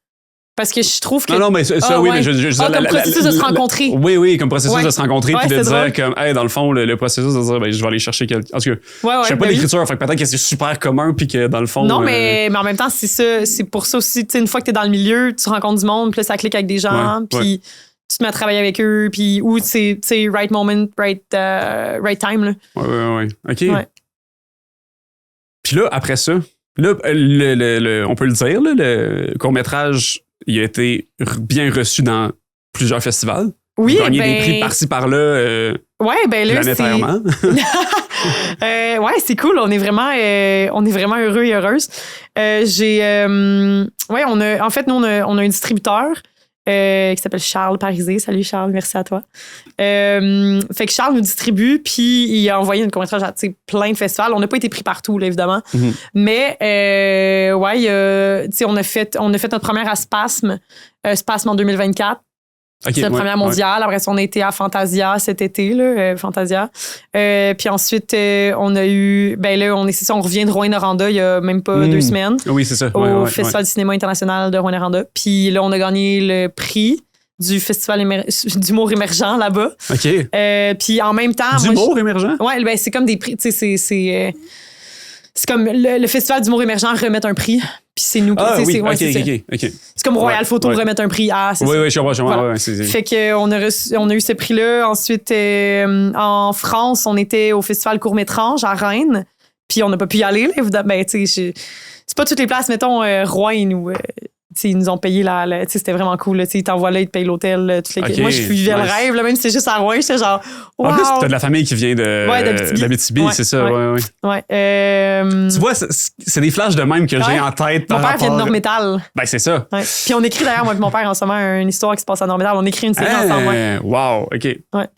Parce que je trouve que... Non, mais ça, oui, mais je comme processus de se rencontrer. Oui, comme processus de se rencontrer, puis de dire drôle. comme, hey, dans le fond, le processus de dire, ben, je vais aller chercher quelqu'un. En tout cas, je fais pas d'écriture, fait que peut-être que c'est super commun, puis que dans le fond. Non, mais en même temps, c'est ça. C'est pour ça aussi, tu sais, une fois que t'es dans le milieu, tu rencontres du monde, puis là, ça clique avec des gens, puis tu te mets à travailler avec eux, puis où c'est, tu sais, right moment, right time, là. Ouais. OK. Ouais. Puis là, après ça, là, on peut le dire, là, le court-métrage, il a été bien reçu dans plusieurs festivals. Oui, gagné des prix par-ci, par-là. Planétairement. Ouais, c'est cool. On est vraiment heureux et heureuses. En fait, nous, on a un distributeur qui s'appelle Charles Parisé. Salut Charles, merci à toi. Fait que Charles nous distribue, puis il a envoyé une court-métrage à plein de festivals. On n'a pas été pris partout, là, évidemment. Mm-hmm. Mais on a fait notre première à Spasme en 2024. Okay, c'est la première mondiale. Après ça, on a été à Fantasia cet été, là, Fantasia. Puis ensuite, on a eu... on revient de Rouyn-Noranda il y a même pas 2 semaines. Oui, c'est ça. Au Festival du cinéma international de Rouyn-Noranda. Puis là, on a gagné le prix du Festival d'humour émergent là-bas. OK. Puis en même temps... D'humour émergent? Ouais, c'est comme des prix... Tu sais, c'est comme le Festival d'humour émergent remet un prix. Puis c'est nous. Ah, oui, c'est C'est comme Royal Photo remettre un prix. C'est oui, ça. Oui, je comprends. Voilà. Fait qu'on a eu ce prix-là. Ensuite, en France, on était au Festival Court-Métrage à Rennes. Puis on n'a pas pu y aller, là, évidemment. C'est pas toutes les places, mettons, Rouen ou... ils nous ont payé c'était vraiment cool. Là, ils t'envoient là, ils te payent l'hôtel. Moi, je vivais le rêve, là, même si c'est juste à Rouen. J'étais genre, wow. En plus, t'as de la famille qui vient d'Abitibi, c'est ça. Tu vois, c'est des flashs de même que j'ai en tête. Mon père vient de Nord-Métal. Ben, c'est ça. Ouais. Puis on écrit d'ailleurs, moi et mon père, en ce moment, une histoire qui se passe à Nord-Métal. On écrit une série ensemble. Wow, OK.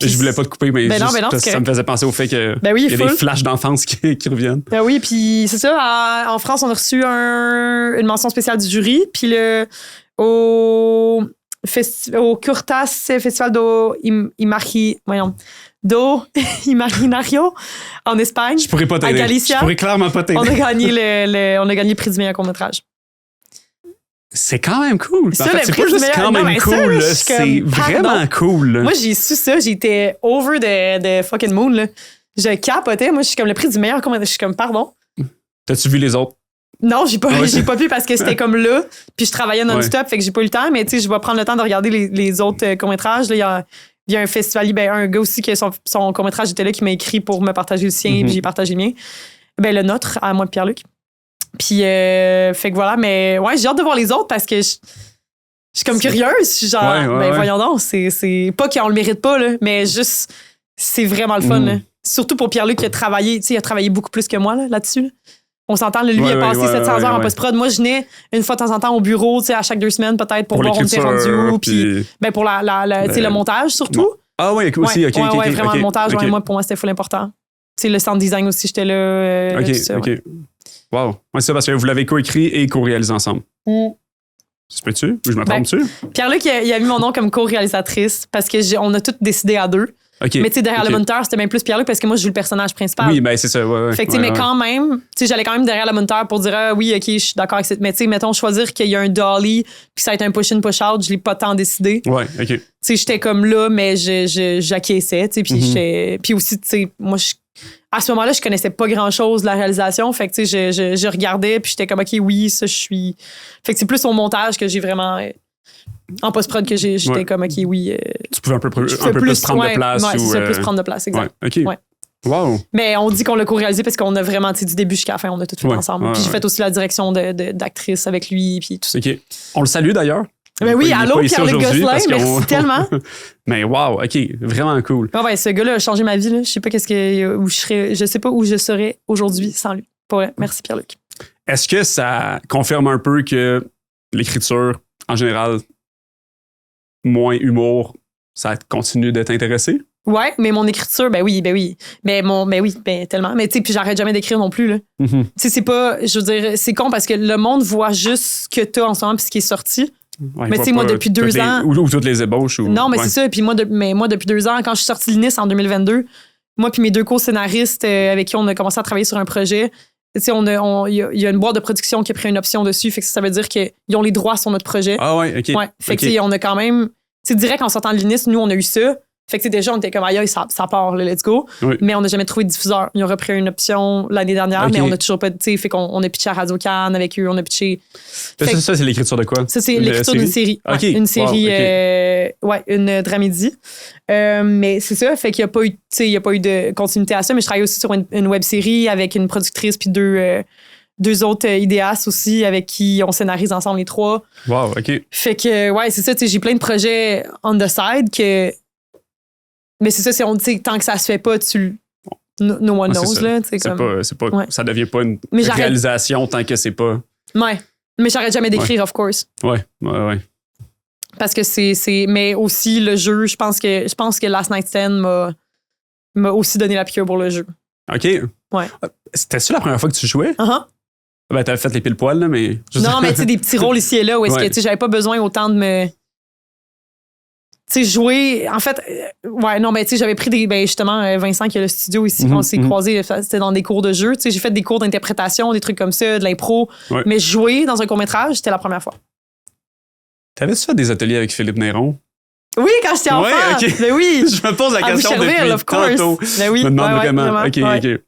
Je voulais pas te couper, mais ça me faisait penser au fait qu'il y a des flashs d'enfance qui reviennent. Ben oui, puis c'est ça. En France, on a reçu une mention spéciale du jury. Puis au Curtas Festival do Imaginario en Espagne. Je pourrais pas t'aider. À Galicia. Je pourrais clairement pas t'aider. On a gagné le prix du meilleur court-métrage. C'est quand même cool. Ça, en fait, c'est pas juste quand même cool. C'est vraiment cool. Moi, j'ai su ça. J'étais over the fucking moon. Là. Je capotais. Moi, je suis comme le prix du meilleur court-métrage. Je suis comme, pardon. T'as-tu vu les autres? Non, j'ai pas pu parce que c'était comme là, puis je travaillais non-stop, fait que j'ai pas eu le temps, mais tu sais, je vais prendre le temps de regarder les autres courts-métrages. Il y a un festival, un gars aussi que son court-métrage était là qui m'a écrit pour me partager le sien, puis j'ai partagé le mien. Le nôtre, à moi et Pierre-Luc. Puis, fait que voilà, mais ouais, j'ai hâte de voir les autres parce que je suis comme curieuse. Je suis genre, voyons donc, c'est pas qu'on le mérite pas, là, mais juste, c'est vraiment le fun. Là. Surtout pour Pierre-Luc qui a travaillé, tu sais, il a travaillé beaucoup plus que moi là-dessus. Là. On s'entend, lui, il a passé 700 heures en post-prod. Moi, je venais une fois de temps en temps au bureau, tu sais, à chaque 2 semaines, peut-être, pour voir on était rendu où. Puis, pour le montage, surtout. Ah oui, aussi, OK. Ouais, vraiment, le montage, moi, pour moi, c'était full important. Tu sais, le sound design aussi, j'étais là. OK. Wow. C'est ça, parce que vous l'avez co-écrit et co-réalisé ensemble. Ça se peut-tu? Ou je me trompe dessus? Pierre-Luc, il a mis mon nom comme co-réalisatrice parce qu'on a tous décidé à 2. Okay, mais tu sais, derrière le moniteur, c'était même plus Pierre-Luc parce que moi, je joue le personnage principal. Oui, ben c'est ça. Fait que, mais quand même, tu sais, j'allais quand même derrière le moniteur pour dire, oui, OK, je suis d'accord avec cette. Mais tu sais, mettons, choisir qu'il y a un dolly puis ça va être un push-in, push-out, je l'ai pas tant décidé. Ouais, OK. Tu sais, j'étais comme là, mais j'acquiesçais, tu sais, puis aussi, tu sais, moi, à ce moment-là, je connaissais pas grand-chose de la réalisation. Fait que, tu sais, je regardais puis j'étais comme, OK, oui, ça, je suis. Fait que c'est plus au montage que j'ai vraiment. En post-prod que j'étais comme, OK, oui. Tu pouvais un peu plus prendre de place. Ouais, c'est plus prendre de place, exact. OK. Ouais. Wow. Mais on dit qu'on l'a co-réalisé parce qu'on a vraiment, tu sais, du début jusqu'à la fin, on a tout fait ensemble. Puis j'ai fait aussi la direction d'actrice avec lui, puis tout ça. OK. On le salue d'ailleurs. Ben oui, allô, Pierre-Luc Gosselin, merci tellement. Mais wow, OK, vraiment cool. Ouais, ce gars-là a changé ma vie, là. Je sais pas je sais pas où je serais aujourd'hui sans lui. Pour vrai. Merci, Pierre-Luc. Est-ce que ça confirme un peu que l'écriture, en général, moins humour, ça continue de t'intéresser? Ouais, mais mon écriture, ben oui. Ben tellement. Mais tu sais, puis j'arrête jamais d'écrire non plus, là. Tu sais, c'est pas, je veux dire, c'est con parce que le monde voit juste ce que t'as en ce moment puis ce qui est sorti. Ouais, mais tu sais, moi, depuis 2 ans... Ou toutes les ébauches. Non, mais c'est ça. Puis moi, depuis 2 ans, quand je suis sortie de Nice en 2022, moi puis mes 2 co-scénaristes avec qui on a commencé à travailler sur un projet, tu sais, il y a une boîte de production qui a pris une option dessus. Fait que ça veut dire qu'ils ont les droits sur notre projet. Ah ouais, OK. Ouais. Fait que, tu sais, on a quand même... C'est direct en sortant de l'INIS, nous, on a eu ça. Fait que déjà, on était comme, aïe, ça part, let's go. Oui. Mais on n'a jamais trouvé de diffuseur. Ils ont repris une option l'année dernière, mais on n'a toujours pas, tu sais, fait qu'on a pitché à Radio-Can avec eux, on a pitché. Ça, c'est l'écriture de quoi? Ça, c'est l'écriture d'une série. OK. Ouais, une série, Wow, une dramédie. Mais c'est ça, fait qu'il n'y a pas eu, tu sais, il y a pas eu de continuité à ça, mais je travaille aussi sur une web-série avec une productrice puis deux autres idéastes aussi avec qui on scénarise ensemble les trois. Wow, OK. Fait que, ouais, c'est ça, tu sais, j'ai plein de projets on the side que. Mais c'est ça, tant que ça se fait pas, no one knows, là. Ça devient pas une Mais réalisation tant que c'est pas. Ouais. Mais j'arrête jamais d'écrire, of course. Ouais. Parce que mais aussi, le jeu, je pense que Last Night's Stand m'a aussi donné la piqûre pour le jeu. OK. Ouais. C'était-tu la première fois que tu jouais? Uh-huh. Ben, t'avais fait les pile-poils, là, mais. Non, mais tu sais, des petits rôles ici et là où est-ce que, tu sais, j'avais pas besoin autant de me. Tu sais, jouer. En fait, ouais, non, mais tu sais, j'avais pris justement, Vincent qui a le studio ici, quand on s'est croisés, c'était dans des cours de jeu. Tu sais, j'ai fait des cours d'interprétation, des trucs comme ça, de l'impro. Ouais. Mais jouer dans un court-métrage, c'était la première fois. T'avais-tu fait des ateliers avec Philippe Néron? Oui, quand j'étais enfant. Ouais, OK. Ben oui. Je me pose la question depuis tantôt. Ben oui. Je me demande vraiment. Vraiment. OK.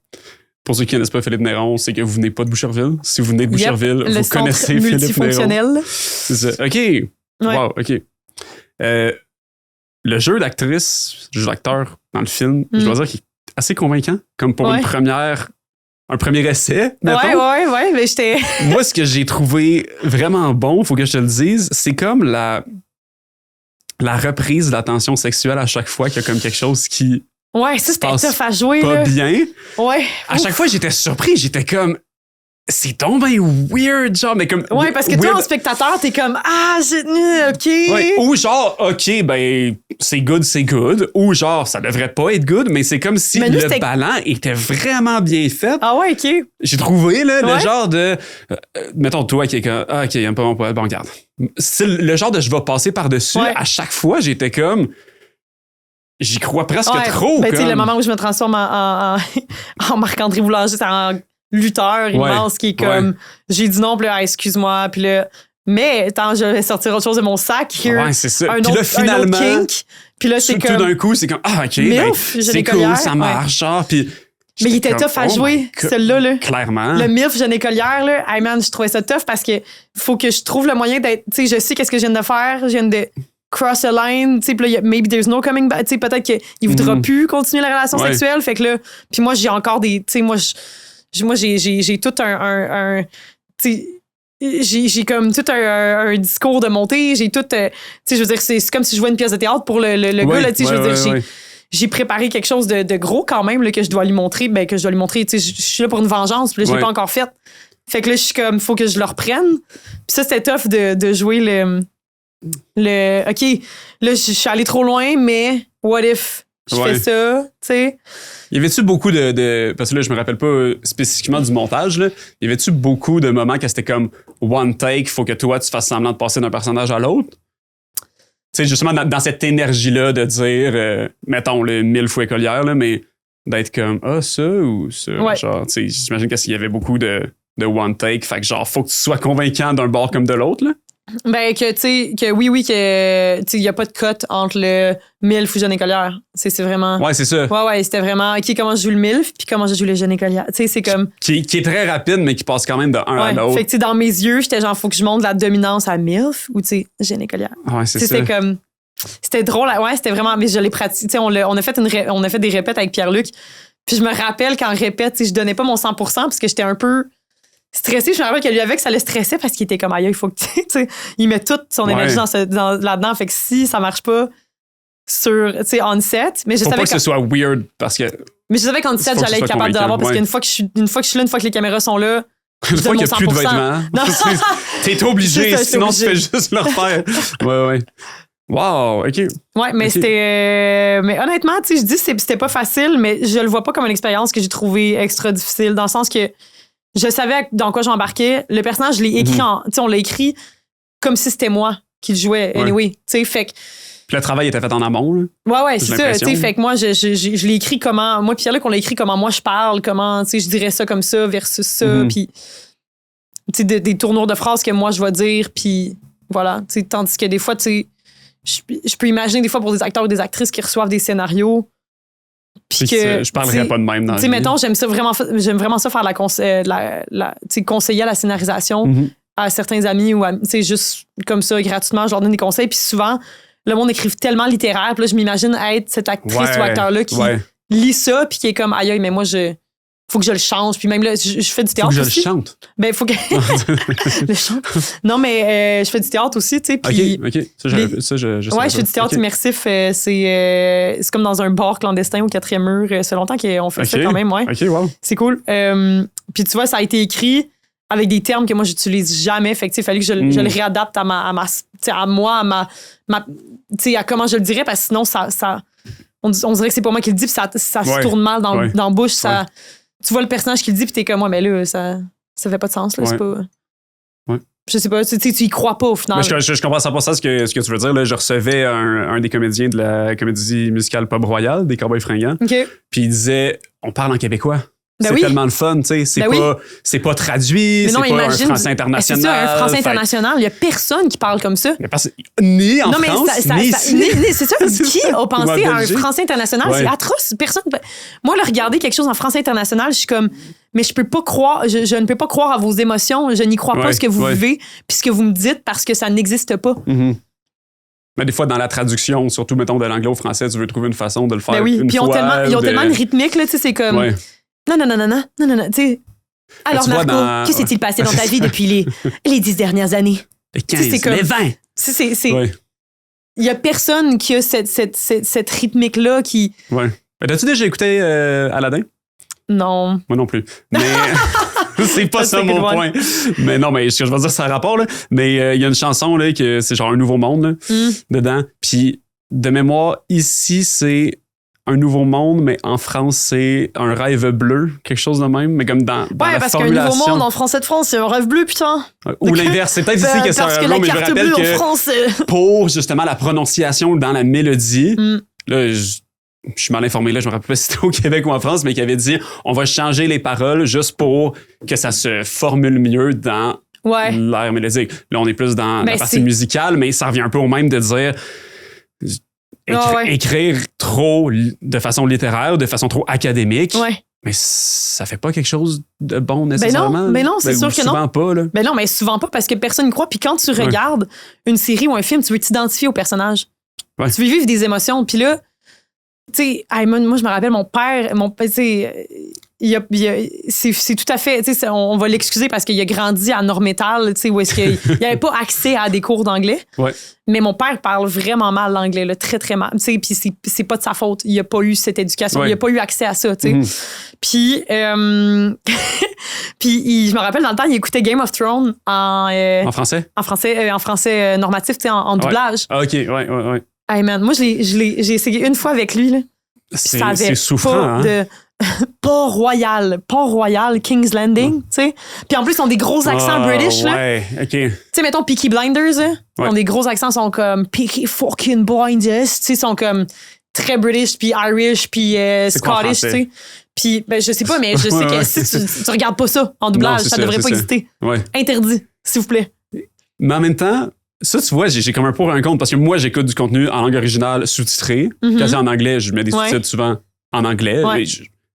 Pour ceux qui ne connaissent pas Philippe Néron, c'est que vous venez pas de Boucherville. Si vous venez de Boucherville, le vous connaissez Philippe Néron. multifonctionnel. C'est ça. OK. Ouais. Wow, OK. Le jeu d'actrice, le jeu d'acteur dans le film, je dois dire qu'il est assez convaincant, comme pour un premier essai. Ouais, mais j'étais... Moi, ce que j'ai trouvé vraiment bon, faut que je te le dise, c'est comme la reprise de la tension sexuelle à chaque fois qu'il y a comme quelque chose qui... Ouais, ça, c'était tough à jouer. Pas là. bien. Ouais. À chaque fois, j'étais surpris. J'étais comme... C'est tombé weird, genre, mais comme... Ouais, parce que toi, en spectateur, t'es comme, OK. Ouais, ou genre, OK, ben, c'est good. Ou genre, ça devrait pas être good, mais c'est comme si le ballon était vraiment bien fait. Ah ouais, OK. J'ai trouvé, là, le genre de... mettons, toi, qui est comme, OK, il aime pas mon poil, bon, regarde. C'est le genre de je vais passer par-dessus. À chaque fois, j'étais comme... J'y crois presque trop. Ben, tu sais, le moment où je me transforme en Marc-André Boulanger, c'est en lutteur immense qui est comme j'ai dit non, puis là, excuse-moi, puis là, mais attends, je vais sortir autre chose de mon sac. Ouais, c'est ça. Puis là, finalement, un autre kink, puis là, c'est comme tout d'un coup, c'est comme OK, MILF, c'est cool, ça marche, genre, puis mais il était tough à jouer, celui-là. Là. Clairement. Le MILF jeune écolière, là, hey man, je trouvais ça tough parce que faut que je trouve le moyen d'être, tu sais, je sais qu'est-ce que je viens de faire, je viens de cross a line, tu sais, puis là, maybe there's no coming back, tu sais, peut-être qu'il voudra plus continuer la relation sexuelle, fait que là, puis moi, j'ai encore des, tu sais, moi, j'ai tout un tu sais, j'ai comme tout un discours de montée, j'ai tout, tu sais, je veux dire, c'est comme si je jouais une pièce de théâtre pour le gars, là, tu sais, je veux dire, j'ai préparé quelque chose de gros quand même, là, que je dois lui montrer, tu sais, je suis là pour une vengeance, puis là, je l'ai pas encore faite. Fait que là, je suis comme, faut que je le reprenne. Puis ça, c'était tough de jouer le OK, là, je suis allée trop loin, mais what if je fais ça, tu sais? Y avait-tu beaucoup de parce que là, je me rappelle pas spécifiquement du montage, là. Y avait-tu beaucoup de moments que c'était comme one take, faut que toi, tu fasses semblant de passer d'un personnage à l'autre? Tu sais, justement, dans cette énergie-là de dire, mettons, le 1000 fois écolière, là, mais d'être comme, ça ou ça. Genre, tu sais, j'imagine qu'il y avait beaucoup de one take, fait que genre, faut que tu sois convaincant d'un bord comme de l'autre, là. Ben, que, tu sais, que oui, que, tu sais, il n'y a pas de cote entre le MILF ou jeune écolière. C'est vraiment. Ouais, c'est ça. Ouais, c'était vraiment, OK, comment je joue le MILF, puis comment je joue le jeune écolière. Tu sais, c'est comme. Qui est très rapide, mais qui passe quand même de un à l'autre. Fait que, tu sais, dans mes yeux, j'étais genre, faut que je monte la dominance à MILF ou, tu sais, jeune écolière. Ouais, c'est ça. C'était comme. C'était drôle, c'était vraiment. Mais je l'ai pratiqué. Tu sais, on a fait des répètes avec Pierre-Luc. Puis je me rappelle qu'en répète, tu sais, je donnais pas mon 100% parce que j'étais un peu stressé. Je me rappelle que lui avec, ça le stressait parce qu'il était comme, aïe, il faut que tu sais, il met toute son énergie là-dedans. Fait que si ça marche pas sur, tu sais, on-set, mais je faut savais pas que ce soit weird parce que. Mais je savais qu'on-set, j'allais être capable de l'avoir parce qu'une fois que je suis là, une fois que les caméras sont là, une fois qu'il n'y a plus de vêtements. Non. T'es obligé, sinon tu fais juste le refaire. Ouais. Wow, OK. Ouais, mais c'était. Mais honnêtement, tu sais, je dis que c'était pas facile, mais je le vois pas comme une expérience que j'ai trouvée extra difficile, dans le sens que je savais dans quoi j'embarquais. Le personnage, je l'ai écrit on l'a écrit comme si c'était moi qui le jouais, anyway. Tu sais, fait que Puis le travail était fait en amont. Là. Ouais, c'est ça. Tu sais, fait que moi, je l'ai écrit comment. Moi, Pierre-Luc, on l'a écrit comment moi je parle, comment, tu sais, je dirais ça comme ça versus ça. Puis, tu sais, des tournures de phrases que moi je vais dire. Puis, voilà. Tu sais, tandis que des fois, tu sais, je peux imaginer des fois pour des acteurs ou des actrices qui reçoivent des scénarios. Puis que. Je parlerais pas de même dans la vie. Tu sais, mettons, j'aime vraiment ça faire tu sais, conseiller à la scénarisation à certains amis ou tu sais, juste comme ça, gratuitement, je leur donne des conseils. Puis souvent, le monde écrit tellement littéraire. Puis là, je m'imagine être cette actrice ou acteur-là qui lit ça, puis qui est comme, aïe, mais moi, faut que je le change. Puis même là, je fais du théâtre. Faut que aussi. Je le chante. Ben, faut que. Le chant. Non, mais je fais du théâtre aussi, tu sais. Puis OK. Ça, je ouais, je fais du théâtre immersif. C'est comme dans un bar clandestin au 4e mur. C'est longtemps qu'on fait ça quand même, ouais. OK, wow. C'est cool. Puis tu vois, ça a été écrit avec des termes que moi, j'utilise jamais. Fait que, tu sais, il fallait que je le réadapte à moi, tu sais, à comment je le dirais, parce que sinon, on dirait que c'est pas moi qui le dis, puis ça se tourne mal dans la bouche. Ça, tu vois le personnage qui le dit, puis t'es comme moi, mais là, ça fait pas de sens. Là, c'est pas. Je sais pas, tu y crois pas au final. Mais je comprends 100% ce que tu veux dire. Là, je recevais un des comédiens de la comédie musicale Pub Royal, des Cowboys fringants. Okay. Puis il disait, on parle en québécois. Ben c'est tellement le fun, tu sais. C'est pas traduit, c'est pas un français international. C'est ça, un français international. Il y a personne qui parle comme ça. Né en France, c'est ça. Qui a pensé à un français international? C'est atroce. Personne. Moi, regarder quelque chose en français international, je suis comme, mais je peux pas croire, je ne peux pas croire à vos émotions. Je n'y crois pas ce que vous vivez puis ce que vous me dites parce que ça n'existe pas. Mais des fois, dans la traduction, surtout, mettons, de l'anglais au français, tu veux trouver une façon de le faire. Ben oui, puis ils ont tellement une rythmique, là, tu sais, c'est comme. Non, tu sais. Alors, Marco, que s'est-il passé dans ta vie depuis les 10 dernières années? Les 15, les 20. Il y a personne qui a cette rythmique-là qui... Ouais. As-tu déjà écouté Aladdin? Non. Moi non plus. Mais c'est pas ça mon point. Mais non, mais ce que je veux dire, c'est un rapport, là. Mais il y a une chanson, là, que c'est genre Un Nouveau Monde, là, dedans. Puis, de mémoire, ici, c'est Un Nouveau Monde, mais en France, c'est Un Rêve bleu, quelque chose de même, mais comme dans la parce formulation. qu'un Nouveau Monde, en français de France, c'est Un Rêve bleu, putain. Ou l'inverse, c'est peut-être ici que c'est un rêve bleu, mais je me rappelle que France, pour, justement, la prononciation dans la mélodie, là, je suis mal informé, là, je me rappelle pas si c'était au Québec ou en France, mais qui avait dit, on va changer les paroles juste pour que ça se formule mieux dans l'air mélodique. Là, on est plus dans la partie musicale, mais ça revient un peu au même de dire... Écrire trop de façon littéraire, de façon trop académique, mais ça fait pas quelque chose de bon nécessairement. Mais non, c'est sûr que non. Souvent pas. Là. Mais non, mais souvent pas parce que personne n'y croit. Puis quand tu regardes une série ou un film, tu veux t'identifier au personnage. Tu veux vivre des émotions. Puis là, tu sais, moi, je me rappelle, mon père, tu sais, c'est tout à fait, tu sais, on va l'excuser parce qu'il a grandi à Normétal, tu sais, où est-ce qu'il n'avait pas accès à des cours d'anglais. Mais mon père parle vraiment mal l'anglais, là, très, très mal. Tu sais, puis c'est pas de sa faute. Il a pas eu cette éducation. Il a pas eu accès à ça, tu sais. Puis, je me rappelle, dans le temps, il écoutait Game of Thrones en français? En français normatif, tu sais, en doublage. Ah, OK, ouais. Hey man, moi, j'ai essayé une fois avec lui, là. C'est souffrant, hein? Port-Royal, King's Landing, tu sais. Puis en plus, ils ont des gros accents british, là. Ouais, OK. Tu sais, mettons Peaky Blinders, là. Ils ont des gros accents, sont comme Peaky fucking Blinders, tu sais, sont comme très british, puis Irish, puis Scottish, tu sais. Puis, ben, je sais pas, mais je sais que si tu regardes pas ça en doublage, ça devrait pas exister. Interdit, s'il vous plaît. Mais en même temps, ça, tu vois, j'ai comme un pour et un contre parce que moi, j'écoute du contenu en langue originale sous-titré. Quand c'est en anglais, je mets des sous-titres souvent en anglais.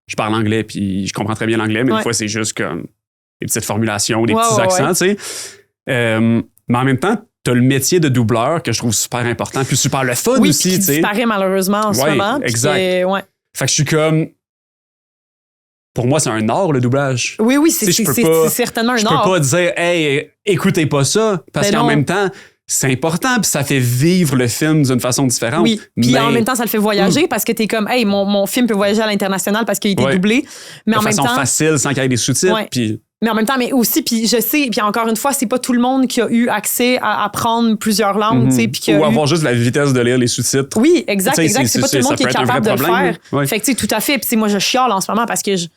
Je parle anglais puis je comprends très bien l'anglais, mais des fois, c'est juste comme des petites formulations, des petits accents, tu sais. Mais en même temps, t'as le métier de doubleur que je trouve super important, puis super le fun aussi, tu sais. Oui, disparaît malheureusement en ce moment. Exact. Fait que je suis comme... Pour moi, c'est un art, le doublage. Oui, c'est certainement un art. Je peux pas dire, hey, écoutez pas ça, parce qu'en même temps, c'est important, puis ça fait vivre le film d'une façon différente. Oui, puis en même temps, ça le fait voyager parce que t'es comme, hey, mon film peut voyager à l'international parce qu'il a été doublé. Mais en même temps. De façon facile, sans qu'il y ait des sous-titres. Puis... Mais en même temps, mais aussi, puis je sais, puis encore une fois, c'est pas tout le monde qui a eu accès à apprendre plusieurs langues, tu sais, puis ou avoir juste la vitesse de lire les sous-titres. Oui, exact. C'est pas tout le monde qui est capable de le faire. Fait que, tu sais, tout à fait. Puis moi, je chiale en ce moment parce que je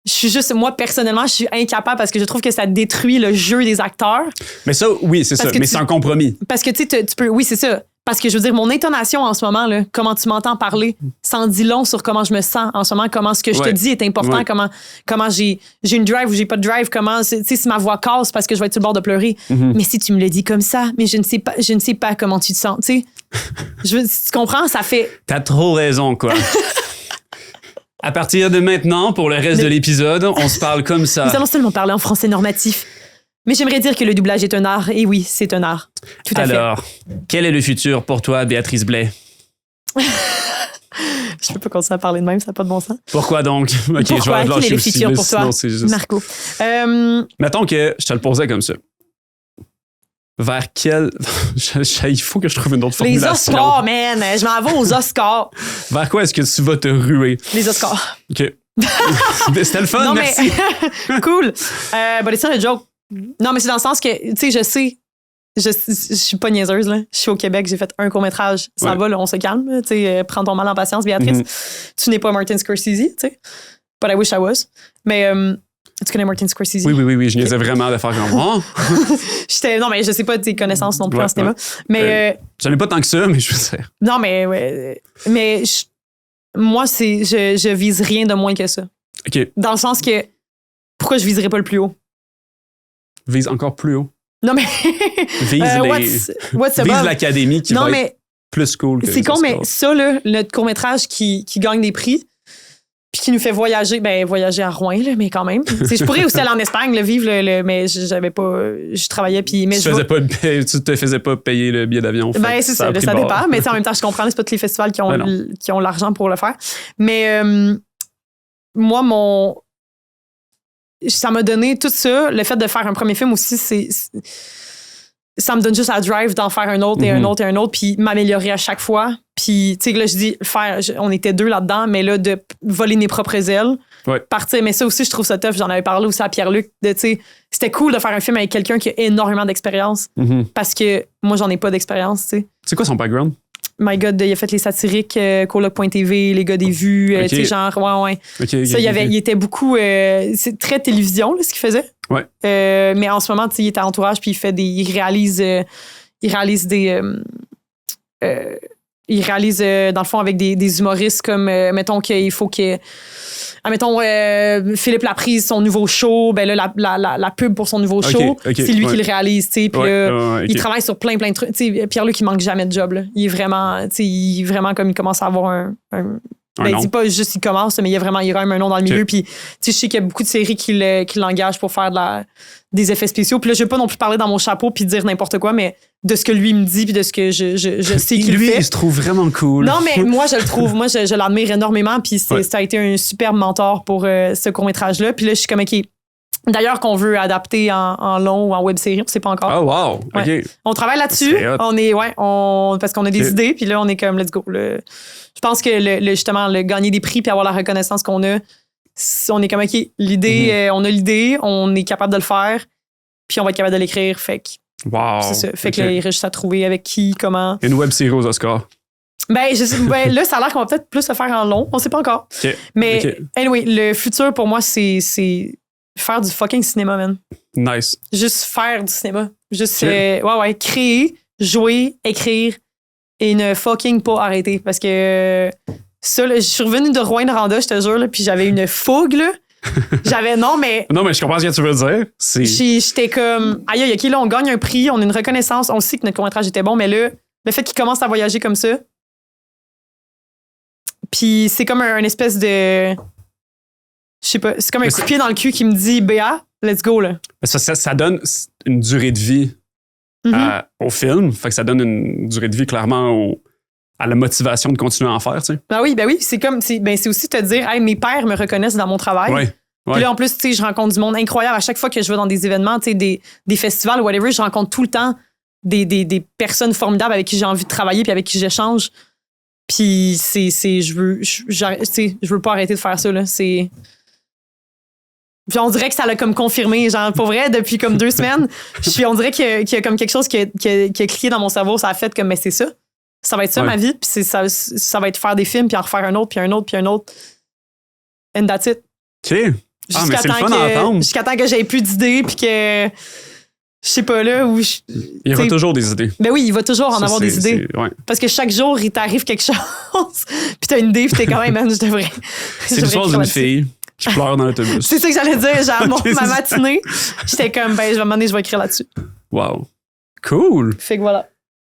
suis juste, moi, personnellement, je suis incapable parce que je trouve que ça détruit le jeu des acteurs. Mais ça, oui, c'est ça. Mais c'est un compromis. Parce que, tu sais, tu peux, oui, c'est ça. Parce que je veux dire, mon intonation en ce moment, là, comment tu m'entends parler, ça en dit long sur comment je me sens en ce moment, comment ce que je te dis est important, comment j'ai une drive ou j'ai pas de drive, comment, tu sais, si ma voix casse parce que je vais être sur le bord de pleurer. Mais si tu me le dis comme ça, mais je ne sais pas comment tu te sens, tu sais. Tu comprends? Ça fait... T'as trop raison, quoi. À partir de maintenant, pour le reste de l'épisode, on se parle comme ça. Nous allons seulement parler en français normatif. Mais j'aimerais dire que le doublage est un art. Et oui, c'est un art. Tout à fait. Alors, quel est le futur pour toi, Béatrice Blais? Je peux pas continuer à parler de même, ça n'a pas de bon sens. Pourquoi donc? Okay, Pourquoi? Quel est le futur pour toi, Marco? Mettons que je te le posais comme ça. Vers quel... Il faut que je trouve une autre formulation. Les Oscars, man! Je m'en vais aux Oscars. Vers quoi est-ce que tu vas te ruer? Les Oscars. OK. C'était le fun, non, merci. Mais... cool. But it's not a joke. Non, mais c'est dans le sens que, tu sais, je sais, je suis pas niaiseuse, là. Je suis au Québec, j'ai fait un court-métrage. Ça va, là, on se calme. Tu sais, prends ton mal en patience, Béatrice. Tu n'es pas Martin Scorsese, tu sais. But I wish I was. Mais tu connais Martin Scorsese? Oui. Je niaisais vraiment de faire comme... Oh. Non, mais je sais pas tes connaissances non plus en cinéma. Mais... j'en ai pas tant que ça, mais je veux dire... Non, mais moi, je vise rien de moins que ça. OK. Dans le sens que... Pourquoi je viserais pas le plus haut? Vise encore plus haut. Non, mais... Vise l'académie qui va être plus cool que c'est con, mais ça, là, notre court-métrage qui gagne des prix puis qui nous fait voyager à Rouen, là, mais quand même. Je pourrais aussi aller en Espagne, là, vivre, mais j'avais pas... Je travaillais, puis... Tu te faisais pas payer le billet d'avion. Ben, c'est ça dépend. Mais en même temps, je comprends, c'est pas tous les festivals qui ont l'argent pour le faire. Mais moi, ça m'a donné tout ça. Le fait de faire un premier film aussi, ça me donne juste la drive d'en faire un autre et un autre et un autre, puis m'améliorer à chaque fois. Puis, tu sais, là, je dis, on était 2 là-dedans, mais là, de voler mes propres ailes, partir. Mais ça aussi, je trouve ça tough. J'en avais parlé aussi à Pierre-Luc. Tu sais, c'était cool de faire un film avec quelqu'un qui a énormément d'expérience, parce que moi, j'en ai pas d'expérience, tu sais. C'est quoi son background? My God, il a fait les satiriques, Coloc.tv, les gars des vues, tu sais, genre, ça, il était beaucoup, c'est très télévision, là, ce qu'il faisait. Ouais. Mais en ce moment, tu sais, il est à Entourage, puis il réalise dans le fond avec des humoristes comme, mettons qu'il faut que... Mettons, Philippe Laprise, son nouveau show, ben là, la pub pour son nouveau show, c'est lui qui le réalise, tu sais. Puis il travaille sur plein de trucs. Tu sais, Pierre-Luc, il manque jamais de job, là. Il est vraiment comme il commence à avoir ben, il dit pas juste il commence, mais il y a quand même un nom dans le milieu. Puis, tu sais, je sais qu'il y a beaucoup de séries qui l'engagent pour faire des effets spéciaux. Puis là, je vais pas non plus parler dans mon chapeau puis dire n'importe quoi, mais de ce que lui me dit puis de ce que je sais qu'il fait. Lui, il se trouve vraiment cool. Non, mais moi, je le trouve. Moi, je l'admire énormément. Puis ça a été un superbe mentor pour ce court-métrage-là. Puis là, je suis comme, OK. D'ailleurs, qu'on veut adapter en long ou en web-série, on sait pas encore. Oh, wow! Ouais. OK. On travaille là-dessus. Parce qu'on a des idées. Puis là, on est comme, let's go. Je pense que justement, le gagner des prix puis avoir la reconnaissance qu'on a, on est comme, OK, l'idée, on a l'idée, on est capable de le faire, puis on va être capable de l'écrire. Fait que. Wow! C'est ça. Fait que là, il reste juste à trouver avec qui, comment. Une web-série aux Oscars. Ben, là, ça a l'air qu'on va peut-être plus le faire en long. On sait pas encore. Okay. Mais, anyway, le futur pour moi, c'est faire du fucking cinéma, man. Nice. Juste faire du cinéma. Juste, créer, jouer, écrire et ne fucking pas arrêter. Parce que ça, là, je suis revenue de Rouyn-Noranda, je te jure, là, puis j'avais une fougue, là. Non, mais je comprends ce que tu veux dire. J'étais comme, aïe, OK, là, on gagne un prix, on a une reconnaissance, on sait que notre court-métrage était bon, mais là, le fait qu'il commence à voyager comme ça, puis c'est comme un espèce de... Je sais pas, c'est comme un coup de pied dans le cul qui me dit, Béa, let's go, là. Ça donne une durée de vie au film. Fait que ça donne une durée de vie clairement à la motivation de continuer à en faire, tu sais. Ben oui. C'est comme, c'est aussi te dire, hey, mes pairs me reconnaissent dans mon travail. Ouais. Puis là, en plus, tu sais, je rencontre du monde incroyable. À chaque fois que je vais dans des événements, tu sais, des festivals ou whatever, je rencontre tout le temps des personnes formidables avec qui j'ai envie de travailler puis avec qui j'échange. Puis je veux pas arrêter de faire ça, là. Puis on dirait que ça l'a comme confirmé, genre, pour vrai, depuis comme 2 semaines. On dirait qu'il y a comme quelque chose qui a cliqué dans mon cerveau. Ça a fait comme, mais c'est ça. Ça va être ça, ma vie. Puis ça va être faire des films, puis en refaire un autre, puis un autre, puis un autre. And that's it. OK. Mais c'est le fun à entendre. Jusqu'à temps que j'aie plus d'idées, puis que je sais pas là, où je, Il y aura t'sais, toujours des idées. ben oui, il va toujours en Ça, avoir des idées. ouais. Parce que chaque jour, il t'arrive quelque chose, puis t'as une idée, puis t'es quand même, man, je devrais. C'est l'histoire d'une fille qui pleure dans l'autobus. C'est ça que j'allais dire, genre, Ok, ma matinée, j'étais comme, ben, je vais demander, je vais écrire là-dessus. Wow. Cool. Fait que voilà.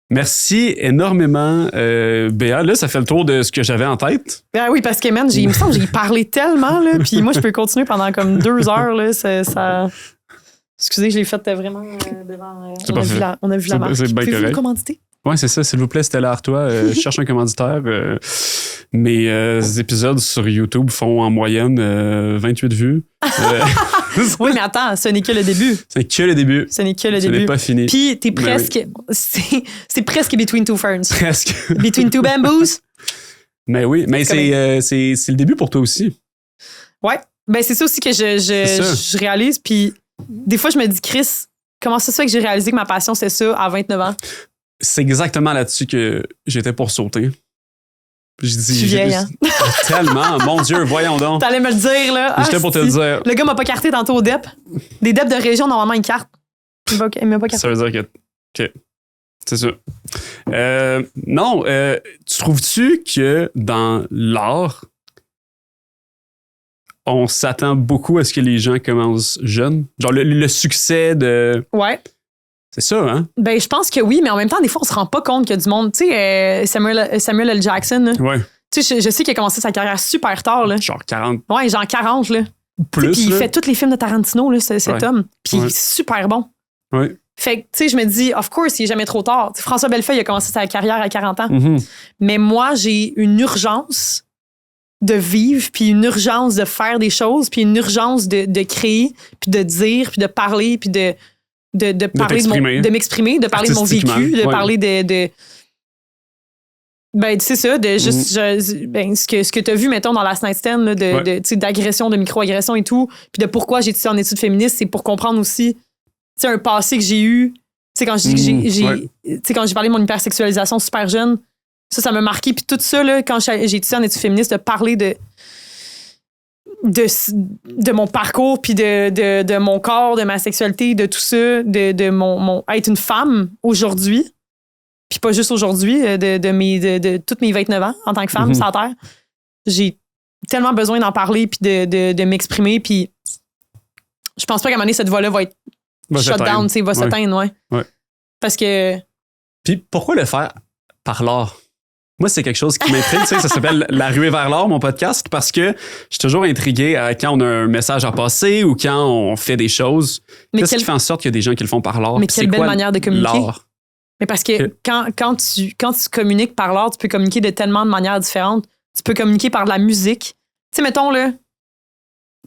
Merci énormément, Béa. Là, ça fait le tour de ce que j'avais en tête. Ben oui, parce que, man, il me semble que j'ai parlé tellement, là, puis moi, je peux continuer pendant comme 2 heures, là, ça... Excusez, je l'ai fait vraiment devant... on a vu la marque. C'est bien Pouvez-vous correct. me commanditer? Oui, c'est ça. S'il vous plaît, Stella Artois, je cherche un commanditaire. Mes épisodes sur YouTube font en moyenne 28 vues. Oui, mais attends, ce n'est que le début. C'est que le début. Ce n'est que le Ce début. n'est pas fini. Puis t'es Ben presque... C'est presque Between Two Ferns. Presque. Between Two Bamboos. Mais oui, mais C'est c'est le début pour toi aussi. Ouais. Ben c'est ça aussi que je réalise. Puis des fois, je me dis, Chris, comment ça se fait que j'ai réalisé que ma passion, c'est ça à 29 ans? C'est exactement là-dessus que j'étais pour sauter. Je dis, Je suis vieille, hein? Tellement, mon Dieu, voyons donc. T'allais me le dire, là. J'étais pour te le dire. Le gars m'a pas carté tantôt au DEP. Des DEP de région, normalement, ils cartent. Il m'a pas carté. Ça veut dire que c'est ça. Non, tu trouves-tu que dans l'art, on s'attend beaucoup à ce que les gens commencent jeunes? Genre le succès de... Ouais. C'est ça, hein? Ben, je pense que oui, mais en même temps, des fois, on se rend pas compte qu'il y a du monde. Tu sais, Samuel L. Jackson, là. Ouais. Tu sais, je sais qu'il a commencé sa carrière super tard, là. Genre 40 Ouais, genre 40, là. plus. Puis il là. fait tous les films de Tarantino, là, cet Ouais. homme. Puis il Ouais. est super bon. Ouais. Fait que, tu sais, je me dis, of course, il est jamais trop tard. Tu sais, François Bellefeuille a commencé sa carrière à 40 ans. Mhm. Mais moi, j'ai une urgence de vivre, puis une urgence de faire des choses, puis une urgence de créer, puis de dire, puis de parler, puis de parler de m'exprimer, de parler de mon vécu, Artistiquement, de ouais. parler de ben, c'est ça, de juste ce que tu as vu, mettons, dans Last Night's Stand, là, tu sais, d'agression, de micro-agression et tout, puis de pourquoi j'ai étudié en études féministes, c'est pour comprendre aussi, tu sais, un passé que j'ai eu. Tu sais, quand je dis que tu sais, quand j'ai parlé de mon hypersexualisation super jeune, ça m'a marqué. Puis tout ça, là, quand j'ai étudié en études féministes, de parler de mon parcours, puis de mon corps, de ma sexualité, de tout ça, de mon être une femme aujourd'hui, puis pas juste aujourd'hui, de toutes mes 29 ans en tant que femme sur la Terre. J'ai tellement besoin d'en parler, puis de m'exprimer, puis je pense pas qu'à un moment donné, cette voix-là va être shut down, tu sais, va s'éteindre, ouais. Parce que... Puis pourquoi le faire par l'art? Moi, c'est quelque chose qui m'intrigue, tu sais, ça s'appelle La ruée vers l'art, mon podcast, parce que je suis toujours intrigué à quand on a un message à passer ou quand on fait des choses. Qu'est-ce qui fait en sorte qu'il y a des gens qui le font par l'art? Mais quelle belle manière de communiquer. L'art? Mais parce que quand tu communiques par l'art, tu peux communiquer de tellement de manières différentes. Tu peux communiquer par de la musique. Tu sais, mettons, là,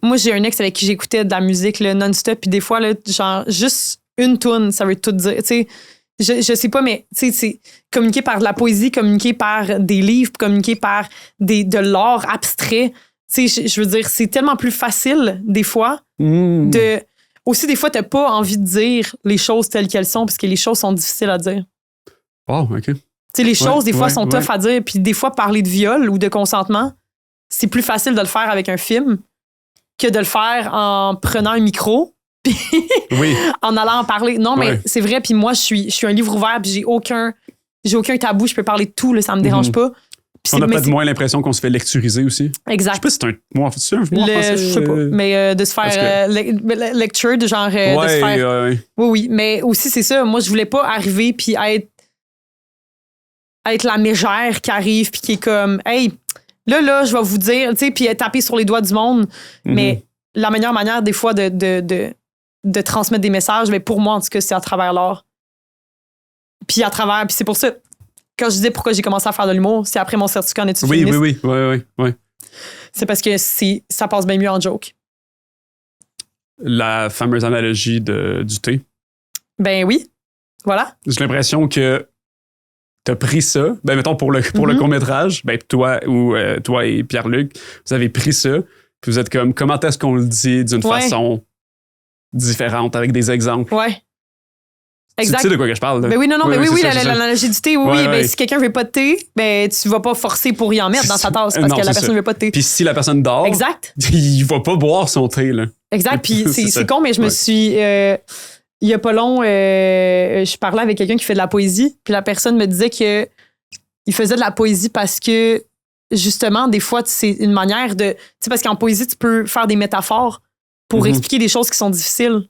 moi, j'ai un ex avec qui j'écoutais de la musique là, non-stop, puis des fois, là, genre, juste une toune, ça veut tout dire. Tu sais, je sais pas, mais tu sais, c'est communiquer par de la poésie, communiquer par des livres, communiquer par de l'art abstrait. Tu sais, je veux dire, c'est tellement plus facile, des fois, de... Aussi, des fois, t'as pas envie de dire les choses telles qu'elles sont, parce que les choses sont difficiles à dire. Oh, OK. Tu sais, les choses, des fois, sont tough à dire. Puis des fois, parler de viol ou de consentement, c'est plus facile de le faire avec un film que de le faire en prenant un micro puis en allant en parler. Non, mais c'est vrai. Puis moi, je suis un livre ouvert puis j'ai aucun tabou. Je peux parler de tout, là, ça me dérange pas. Puis on a peut-être moins l'impression qu'on se fait lecturiser aussi. Exact. Je sais pas si c'est un mot français. Je sais pas. Mais de se faire lecture, de genre... de se faire... Oui. Mais aussi, c'est ça. Moi, je voulais pas arriver puis être la mégère qui arrive puis qui est comme... Hey, là, je vais vous dire... Tu sais, puis taper sur les doigts du monde. Mais la meilleure manière, des fois, de transmettre des messages, mais pour moi, en tout cas, c'est à travers l'art. Puis c'est pour ça... Quand je disais pourquoi j'ai commencé à faire de l'humour, c'est après mon certificat en études féministes. Oui. C'est parce que ça passe bien mieux en joke. La fameuse analogie du thé. Ben oui. Voilà. J'ai l'impression que t'as pris ça. Ben, mettons, pour le court-métrage, ben, toi et Pierre-Luc, vous avez pris ça, puis vous êtes comme, comment est-ce qu'on le dit d'une façon différente, avec des exemples? Ouais. Exact. Tu sais de quoi que je parle, là? Ben oui, mais oui, l'analogie du thé, oui. Ben, si quelqu'un veut pas de thé, ben, tu vas pas forcer pour y en mettre dans sa tasse parce que la personne veut pas de thé. Puis si la personne dort, exact. Il va pas boire son thé, là. Exact. Puis c'est con, mais je me suis. il y a pas long, je parlais avec quelqu'un qui fait de la poésie, puis la personne me disait que il faisait de la poésie parce que, justement, des fois, c'est une manière de... Tu sais, parce qu'en poésie, tu peux faire des métaphores pour expliquer des choses qui sont difficiles.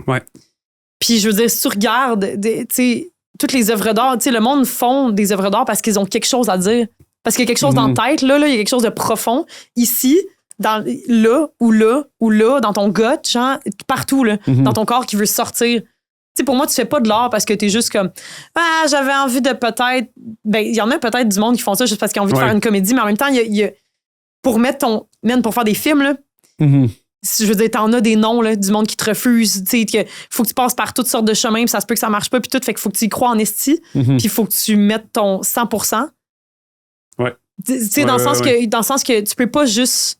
Ouais. Puis, je veux dire, si tu regardes, tu sais, toutes les œuvres d'art, tu sais, le monde font des œuvres d'art parce qu'ils ont quelque chose à dire. Parce qu'il y a quelque chose dans la tête, là, il y a quelque chose de profond. Ici, là, dans ton gut, genre, partout, là, dans ton corps qui veut sortir. Tu sais, pour moi, tu fais pas de l'art parce que t'es juste comme j'avais envie de peut-être. Ben, il y en a peut-être du monde qui font ça juste parce qu'ils ont envie de faire une comédie, mais en même temps, il y a pour pour faire des films, là, je veux dire, t'en as des noms, là, du monde qui te refuse. Tu sais, faut que tu passes par toutes sortes de chemins, puis ça se peut que ça marche pas, puis tout. Fait qu'il faut que tu y crois en esti, puis il faut que tu mettes ton 100%. Ouais. Tu sais, dans le sens que tu peux pas juste.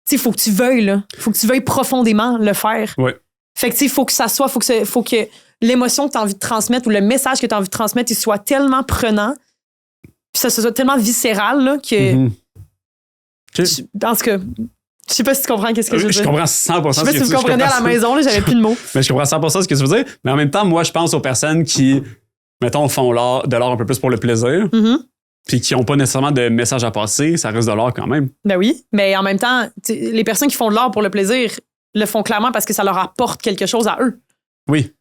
Tu sais, il faut que tu veuilles, là. Faut que tu veuilles profondément le faire. Ouais. Fait que, tu sais, il faut que ça soit, faut que l'émotion que tu as envie de transmettre ou le message que tu as envie de transmettre, il soit tellement prenant, puis ça soit tellement viscéral, là, que. En tout cas, je sais pas si tu comprends qu'est-ce que je veux dire. Je comprends 100% ce que tu veux dire. Je sais pas si vous comprenez à la maison, là, j'avais plus de mots. Mais je comprends 100% ce que tu veux dire. Mais en même temps, moi, je pense aux personnes qui, mettons, font de l'art un peu plus pour le plaisir, puis qui n'ont pas nécessairement de message à passer, ça reste de l'art quand même. Ben oui, mais en même temps, les personnes qui font de l'art pour le plaisir le font clairement parce que ça leur apporte quelque chose à eux. Oui.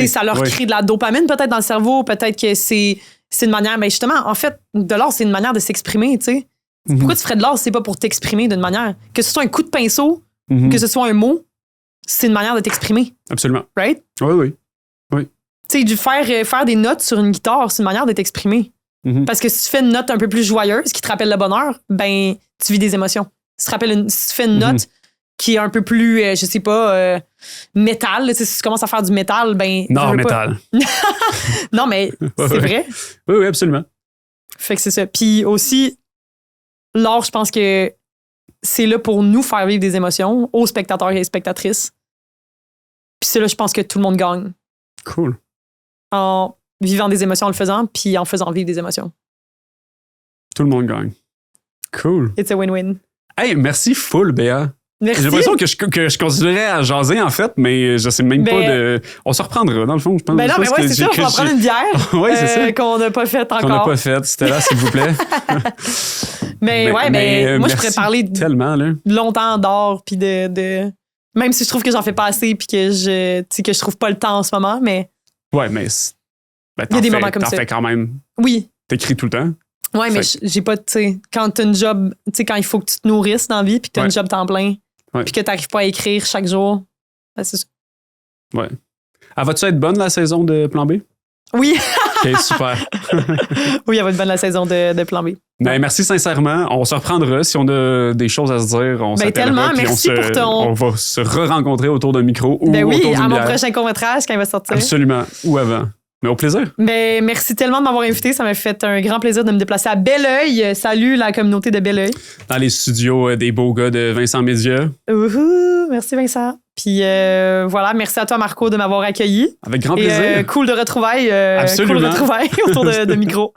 Ça leur crée de la dopamine peut-être dans le cerveau, peut-être que c'est une manière, mais justement, en fait, de l'art, c'est une manière de s'exprimer, tu sais. Pourquoi tu ferais de l'art si c'est pas pour t'exprimer d'une manière? Que ce soit un coup de pinceau, que ce soit un mot, c'est une manière de t'exprimer. Absolument. Right? Oui. Tu sais, faire des notes sur une guitare, c'est une manière de t'exprimer. Parce que si tu fais une note un peu plus joyeuse qui te rappelle le bonheur, ben, tu vis des émotions. Si tu fais une note qui est un peu plus, je sais pas, métal, si tu commences à faire du métal, ben... Non, métal. Non, mais c'est vrai. Oui, absolument. Fait que c'est ça. Puis aussi, l'art, je pense que c'est là pour nous faire vivre des émotions aux spectateurs et spectatrices. Puis c'est là, je pense que tout le monde gagne. Cool. En vivant des émotions en le faisant, puis en faisant vivre des émotions. Tout le monde gagne. Cool. It's a win-win. Hey, merci full, Béa. Merci. J'ai l'impression que je continuerais à jaser, en fait, mais je sais même pas de... On se reprendra, dans le fond, je pense. Ben non, mais ouais, c'est ça, on va prendre une bière ouais, c'est ça. qu'on n'a pas faite encore. Qu'on n'a pas faite. C'était là, s'il vous plaît. mais moi, je pourrais parler tellement, là. Longtemps d'art, puis de... Même si je trouve que j'en fais pas assez, puis que je trouve pas le temps en ce moment, mais... Ouais, mais... il y a des moments comme ça. T'en fais quand même... Oui. T'écris tout le temps. Ouais, mais j'ai pas, tu sais, quand t'as une job, tu sais, quand il faut que tu te nourrisses dans la vie, puis que t'as une job temps plein, puis que t'arrives pas à écrire chaque jour, ben c'est ça. Ouais. Elle va-tu être bonne, la saison de Plan B? Oui. OK, super. Oui, elle va être bonne, la saison de Plan B. Ben, merci sincèrement. On se reprendra. Si on a des choses à se dire, on s'appellera. Tellement, merci pour ton... On va se re-rencontrer autour d'un micro ou ben oui, autour d'une à mon bière. prochain court-métrage quand il va sortir. Absolument. Ou avant. Mais au plaisir. Ben, merci tellement de m'avoir invité. Ça m'a fait un grand plaisir de me déplacer à Belleuil. Salut la communauté de Belleuil. Dans les studios des beaux gars de Vincent Média. Ouhou, merci Vincent. Puis voilà, merci à toi Marco de m'avoir accueilli. Avec grand plaisir. Cool de retrouvailles. Absolument. Cool de retrouvailles autour de micro.